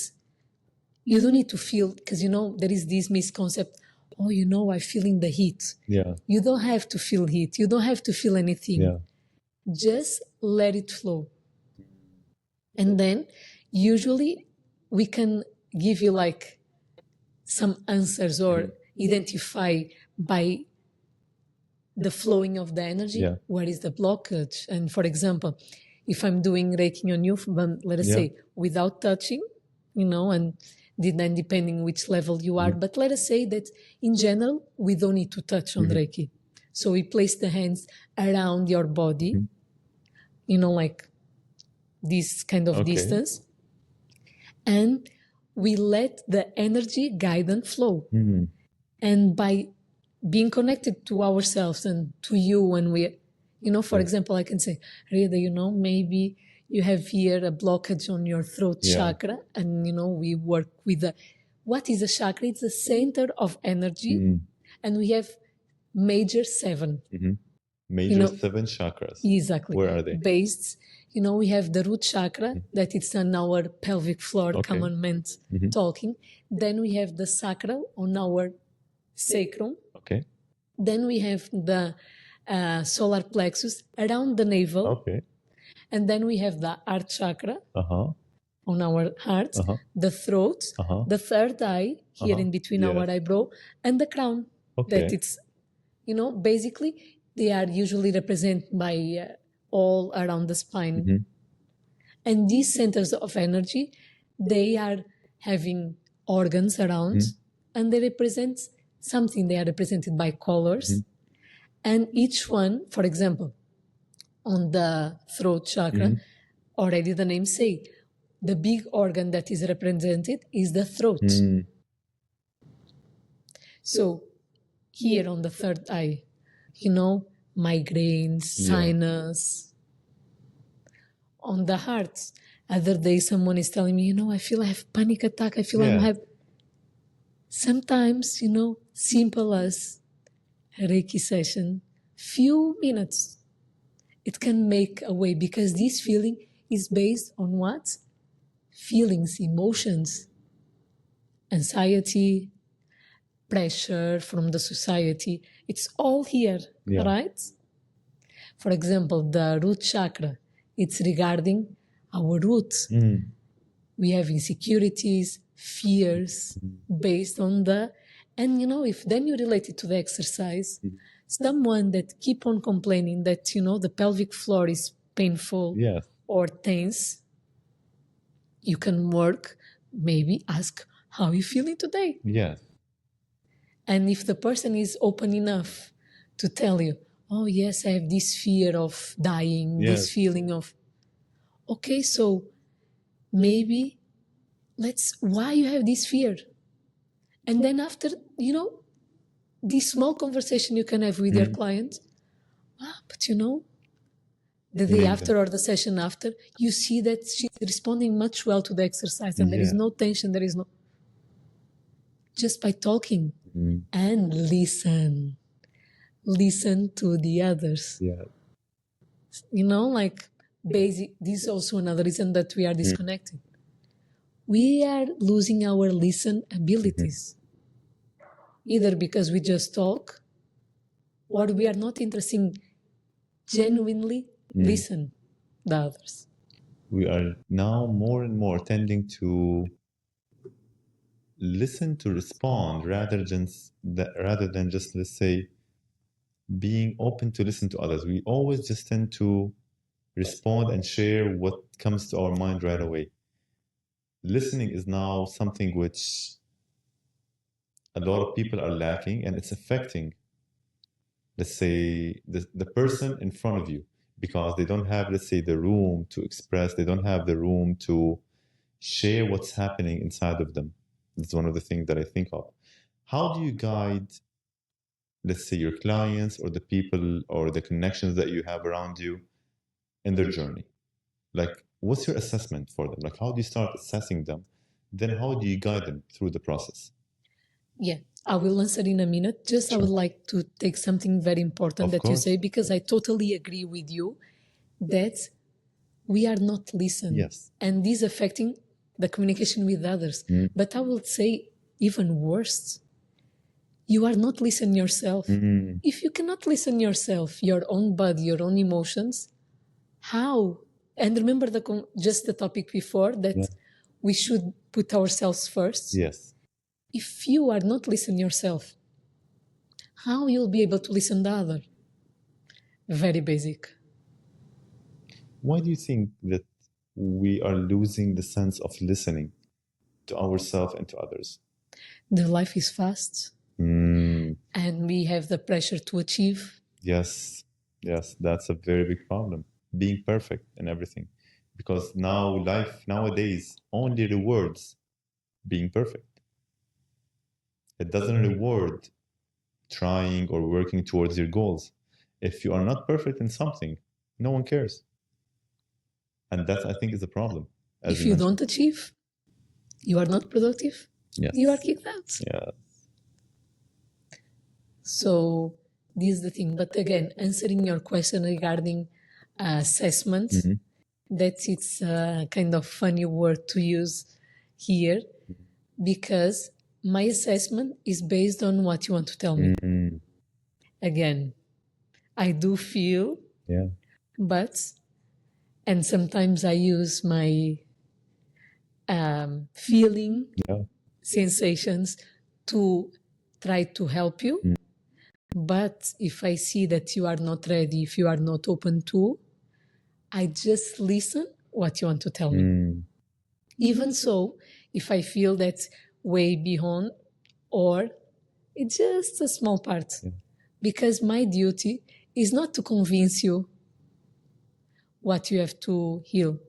you don't need to feel, because, there is this misconcept, I'm feeling the heat. Yeah. You don't have to feel heat. You don't have to feel anything. Yeah. Just let it flow. And then usually we can give you like some answers or identify by the flowing of the energy, Yeah. where is the blockage. And for example, if I'm doing Reiki on you, let us say without touching, and then depending which level you are, but let us say that in general, we don't need to touch on Reiki. So we place the hands around your body, like this kind of distance, and we let the energy guide and flow. And by being connected to ourselves and to you, when we, for example, I can say, Rita, maybe you have here a blockage on your throat chakra, and we work with what is a chakra? It's a center of energy, and we have major 7. Major 7 chakras. Exactly. Where are they? Based, we have the root chakra, that it's on our pelvic floor, common man talking. Then we have the sacral on our sacrum. Okay. Then we have the solar plexus around the navel. Okay. And then we have the heart chakra on our heart, the throat, the third eye here in between our eyebrow, and the crown. Okay. That it's, basically they are usually represented by all around the spine. And these centers of energy, they are having organs around, and they represent something. They are represented by colors. And each one, for example, on the throat chakra, already the name say, the big organ that is represented is the throat. So here on the third eye, migraines, sinus. On the heart, other day someone is telling me, I feel I have panic attack. I feel I have. Sometimes, simple as a Reiki session, few minutes, it can make a way, because this feeling is based on what? Feelings, emotions, anxiety, pressure from the society. It's all here, right? For example, the root chakra, it's regarding our roots. We have insecurities, fears, based on and if then you relate it to the exercise, someone that keep on complaining that, the pelvic floor is painful or tense, you can work, maybe ask, how are you feeling today? And if the person is open enough to tell you, oh yes, I have this fear of dying, this feeling of, okay, so maybe why you have this fear? And then after, this small conversation you can have with your client, but the day after or the session after, you see that she's responding much well to the exercise, and there is no tension, there is no, just by talking and listen to the others. Like basic, this is also another reason that we are disconnected. We are losing our listen abilities, either because we just talk, or we are not interested genuinely listen the others. We are now more and more tending to listen to respond rather than just, let's say, being open to listen to others. We always just tend to respond and share what comes to our mind right away. Listening is now something which a lot of people are lacking, and it's affecting, let's say, the person in front of you, because they don't have, let's say, the room to express, they don't have the room to share what's happening inside of them. It's one of the things that I think of. How do you guide, let's say, your clients or the people or the connections that you have around you in their journey? Like, what's your assessment for them? Like, how do you start assessing them? Then how do you guide them through the process? Yeah, I will answer in a minute. Just I would like to take something very important that you say, because I totally agree with you that we are not listening. And this affecting the communication with others. But I would say even worse, you are not listening yourself. If you cannot listen yourself, your own body, your own emotions, how? And remember just the topic before that we should put ourselves first. If you are not listening yourself, how you'll be able to listen the other? very basic. Why do you think that we are losing the sense of listening to ourselves and to others? The life is fast Mm, and we have the pressure to achieve. yes, yes, that's a very big problem. Being perfect and everything. Because now life nowadays only rewards being perfect. It doesn't reward trying or working towards your goals. If you are not perfect in something, no one cares. And that I think is a problem, as If you you mentioned. don't achieve, you are not productive, Yes. you are kicked out. Yeah. So this is the thing. But again, answering your question regarding assessment, Mhm. that it's a kind of funny word to use here because my assessment is based on what you want to tell me. Mm, Again, I do feel, yeah. but, and sometimes I use my feeling Yeah. sensations to try to help you. Mm. But if I see that you are not ready, if you are not open to, I just listen what you want to tell me. Mm. Even so, if I feel that's way beyond or it's just a small part, Yeah. because my duty is not to convince you what you have to heal.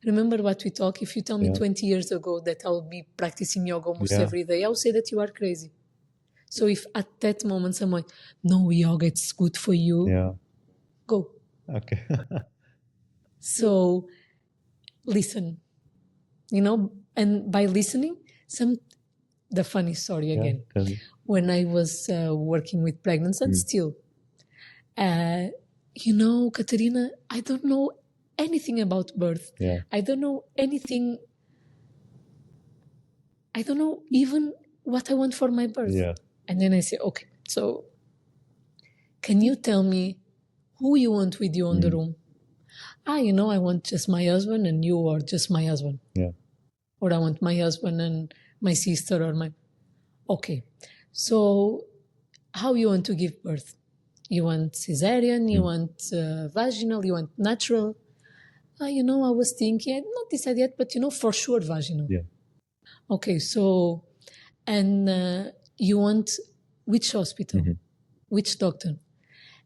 Remember what we talk. If you tell me Yeah. 20 years ago that I'll be practicing yoga almost Yeah. every day, I'll say that you are crazy. So if at that moment someone, no, yoga, it's good for you, Yeah. go. Okay. So listen, and by listening, the funny story Yeah. again. Tell me. When I was working with pregnancy and Mm. still, uh, Catarina, I don't know anything about birth. Yeah. I don't know anything. I don't know even what I want for my birth. Yeah. And then I say, okay, so can you tell me who you want with you on the Mm. room? I want just my husband and you are just my husband. Yeah. Or I want my husband and my sister or my. Okay. So how you want to give birth? You want cesarean, you Mm. want vaginal, you want natural. I was thinking, not decided yet, but for sure vaginal. Yeah. Okay, so, and you want which hospital, Mhm. which doctor?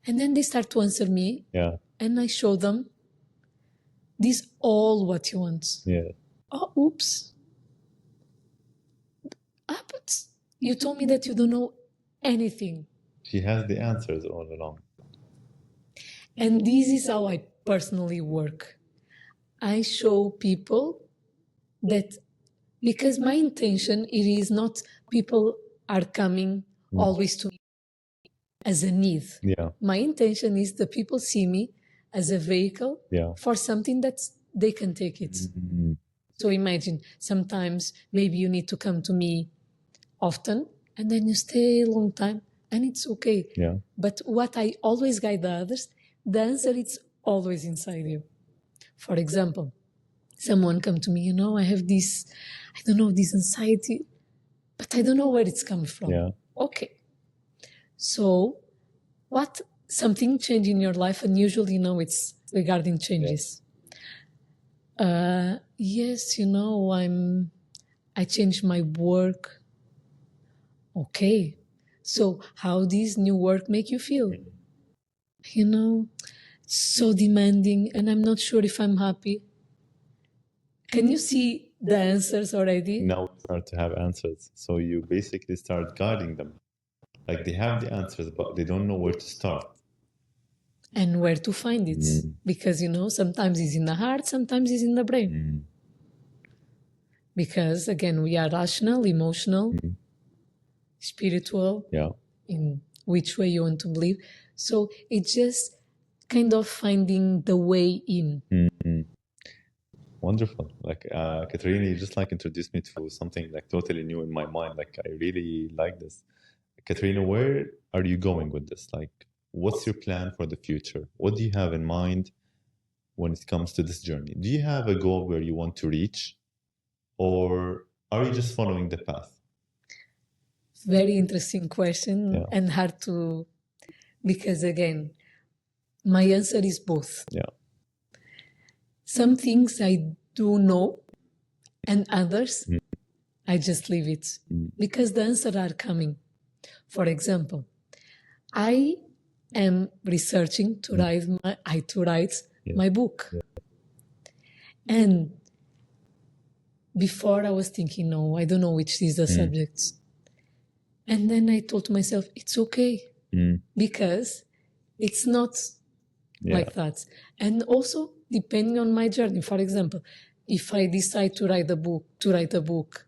And then they start to answer me, Yeah. and I show them this all what you want. Yeah. Oh, oops. But you told me that you don't know anything. She has the answers all along. And this is how I personally work. I show people that because my intention it is not people are coming Mm. always to me as a need. Yeah. My intention is the people see me as a vehicle Yeah. for something that they can take it. Mm. So imagine sometimes maybe you need to come to me often and then you stay a long time and it's okay. Yeah. But what I always guide the others, the answer is always inside you. For example, someone come to me, I have this, I don't know, this anxiety, but I don't know where it's come from. Yeah. Okay. So what something changed in your life and usually it's regarding changes. Yes, I changed my work. Okay. So how does new work make you feel? So demanding and I'm not sure if I'm happy. Can you see the answers already? Now we start to have answers. So you basically start guiding them. Like they have the answers, but they don't know where to start. And where to find it. Mm. Because, sometimes it's in the heart, sometimes it's in the brain. Mm. Because, again, we are rational, emotional, spiritual, Yeah. in which way you want to believe. So it's just kind of finding the way in. Mm. Wonderful. Like Catarina, you just like introduced me to something like totally new in my mind. Like I really like this. Katrina, where are you going with this? Like, what's your plan for the future? What do you have in mind when it comes to this journey? Do you have a goal where you want to reach, or are you just following the path? Very interesting question Yeah. and hard to, because again, My answer is both. Yeah. Some things I do know, and others I just leave it because the answers are coming. For example, I am researching to write Yeah. my book. And before I was thinking, no, I don't know which is the subject. And then I told myself, it's okay because it's not Yeah. like that. And also depending on my journey. For example, if I decide to write a book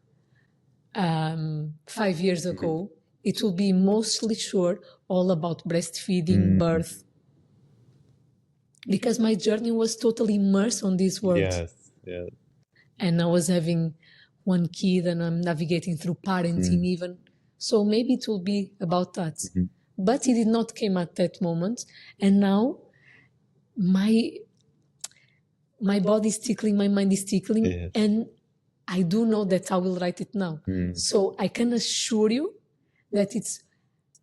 5 years ago, it will be mostly sure all about breastfeeding, birth, because my journey was totally immersed on this world. Yes. Yeah. And I was having one kid and I'm navigating through parenting even. So maybe it will be about that. But it did not come at that moment. And now my body is tickling, my mind is tickling, Yes. and I do know that I will write it now. So I can assure you that it's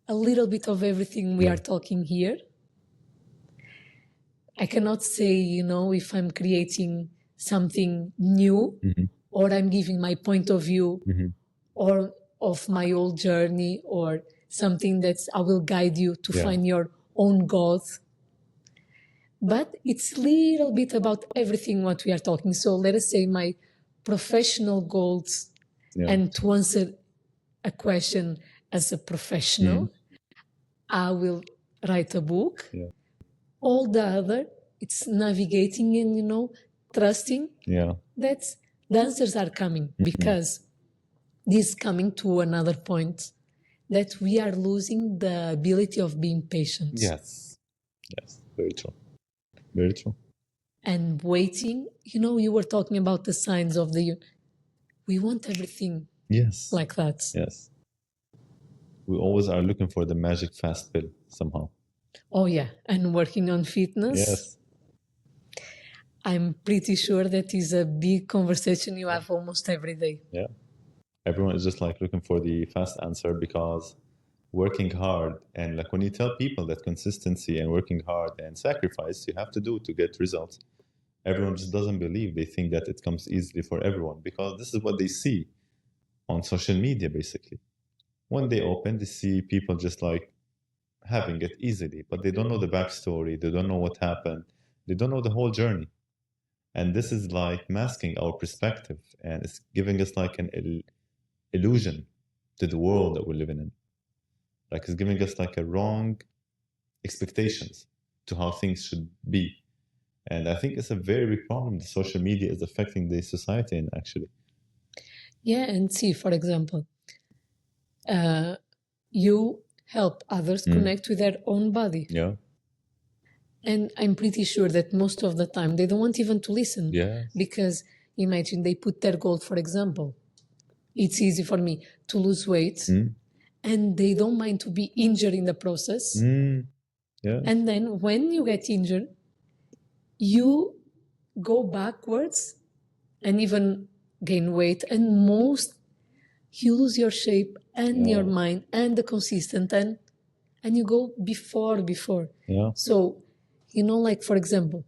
a little bit of everything we are talking here. I cannot say, if I'm creating something new or I'm giving my point of view or of my old journey or something that I will guide you to find your own God. But it's a little bit about everything what we are talking. So let us say my professional goals, and to answer a question as a professional, I will write a book. All the other, it's navigating and, trusting that the answers are coming, because this is coming to another point that we are losing the ability of being patient. Yes. Yes. Very true. Very true. And waiting, you were talking about the signs of we want everything like that. Yes. We always are looking for the magic fast pill somehow. Oh yeah, and working on fitness. Yes. I'm pretty sure that is a big conversation you have almost every day. Yeah. Everyone is just like looking for the fast answer, because working hard, and like when you tell people that consistency and working hard and sacrifice you have to do to get results, everyone just doesn't believe. They think that it comes easily for everyone because this is what they see on social media basically. When they open, they see people just like having it easily, but they don't know the backstory, they don't know what happened, they don't know the whole journey. And this is like masking our perspective, and it's giving us like an illusion to the world that we're living in. Like it's giving us like a wrong expectations to how things should be. And I think it's a very big problem that social media is affecting the society in, actually. Yeah, and see, for example, you help others connect with their own body. Yeah. And I'm pretty sure that most of the time they don't want even to listen. Yes. Because imagine they put their goal, for example, it's easy for me to lose weight, and they don't mind to be injured in the process. Yeah. And then when you get injured, you go backwards and even gain weight, and you lose your shape and your mind and the consistent, and you go before. Yeah. So, like for example,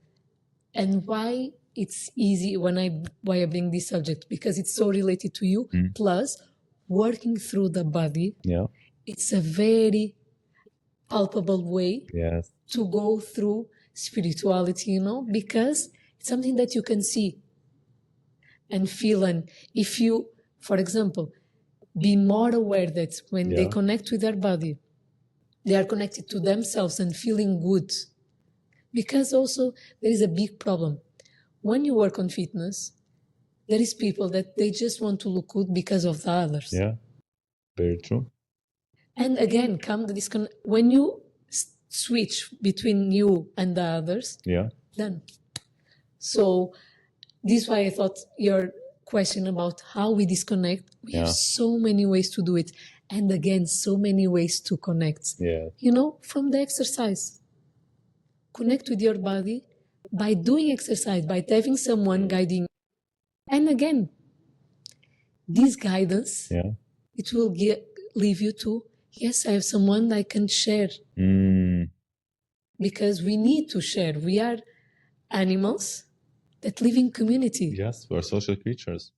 and why it's easy why I bring this subject, because it's so related to you. Plus, working through the body, Yeah. it's a very palpable way Yes. to go through spirituality, because it's something that you can see and feel. And if you, for example, be more aware that when they connect with their body, they are connected to themselves and feeling good. Because also there is a big problem. When you work on fitness, there is people that they just want to look good because of the others. Yeah. Very true. And again, when you switch between you and the others, then. So this is why I thought your question about how we disconnect, we have so many ways to do it. And again, so many ways to connect. Yeah. From the exercise. Connect with your body by doing exercise, by having someone guiding. And again, this guidance, it will leave you to, yes, I have someone I can share. because we need to share. We are animals that live in community. Yes, we're social creatures.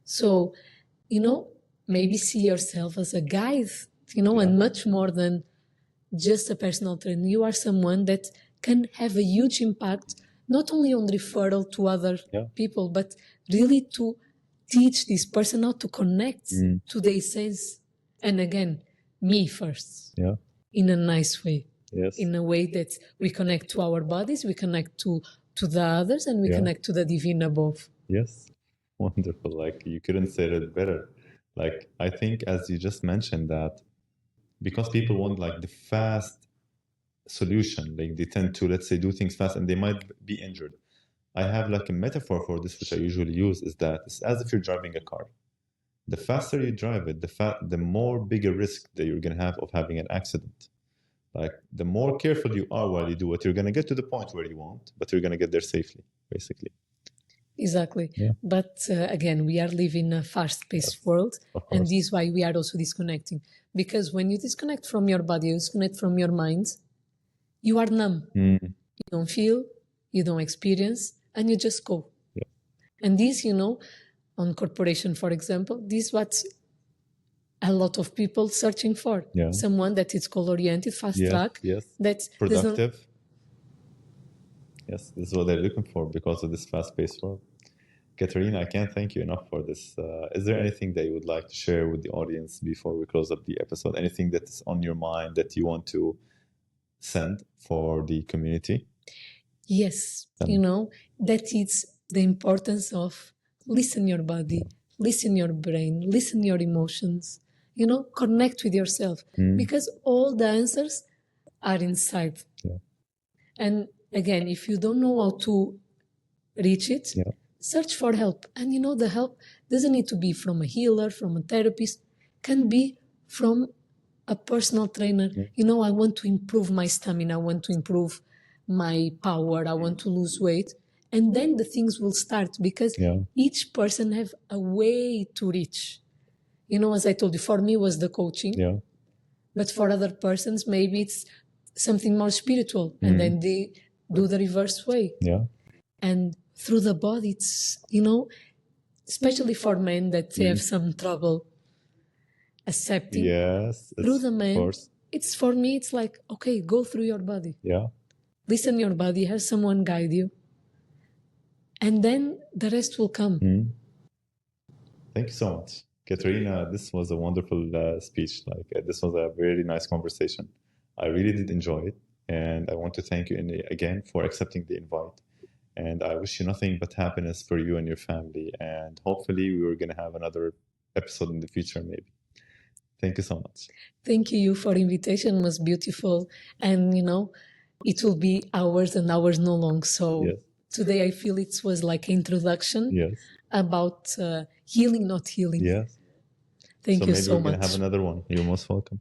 So, maybe see yourself as a guide, and much more than just a personal trainer. You are someone that can have a huge impact, not only on referral to other people, but really to teach this person how to connect to the essence. And again, me first. Yeah. In a nice way. Yes. In a way that we connect to our bodies, we connect to the others, and we connect to the divine above. Yes. Wonderful. Like, you couldn't say it better. Like, I think, as you just mentioned, that because people want like the fast solution, like they tend to, let's say, do things fast and they might be injured. I have like a metaphor for this, which I usually use, is that it's as if you're driving a car. The faster you drive it, the more bigger risk that you're going to have of having an accident. Like, the more careful you are while you do it, you're going to get to the point where you want, but you're going to get there safely, basically. Exactly. Yeah. But again, we are living in a fast-paced world, and this is why we are also disconnecting. Because when you disconnect from your body, you disconnect from your mind, you are numb. You don't feel, you don't experience, and you just go. Yeah. And this, on corporation, for example, this is what a lot of people searching for. Yeah. Someone that is goal-oriented, fast-track. Yes. That's productive. Yes, this is what they're looking for because of this fast-paced world. Catarina, I can't thank you enough for this. Is there anything that you would like to share with the audience before we close up the episode? Anything that's on your mind that you want to send for the community? Yes, that is the importance of listen your body, listen your brain, listen your emotions, connect with yourself, because all the answers are inside. Yeah. And again, if you don't know how to reach it, search for help. And the help doesn't need to be from a healer, from a therapist, can be from a personal trainer. I want to improve my stamina, I want to improve my power, I want to lose weight. And then the things will start, because each person have a way to reach. As I told you, for me was the coaching, but for other persons, maybe it's something more spiritual, and then they do the reverse way. Yeah. And through the body, it's, especially for men that they have some trouble accepting. Yes. Through the men, it's, for me, it's like, okay, go through your body. Yeah. Listen your body, have someone guide you. And then the rest will come. Thank you so much. Catarina, this was a wonderful speech. This was a very nice conversation. I really did enjoy it. And I want to thank you again for accepting the invite. And I wish you nothing but happiness for you and your family. And hopefully we're going to have another episode in the future, maybe. Thank you so much. Thank you for the invitation. It was beautiful. And, it will be hours and hours no long. So today I feel it was like an introduction about healing, not healing. Yes. Thank you so much. So maybe we're going to have another one. You're most welcome.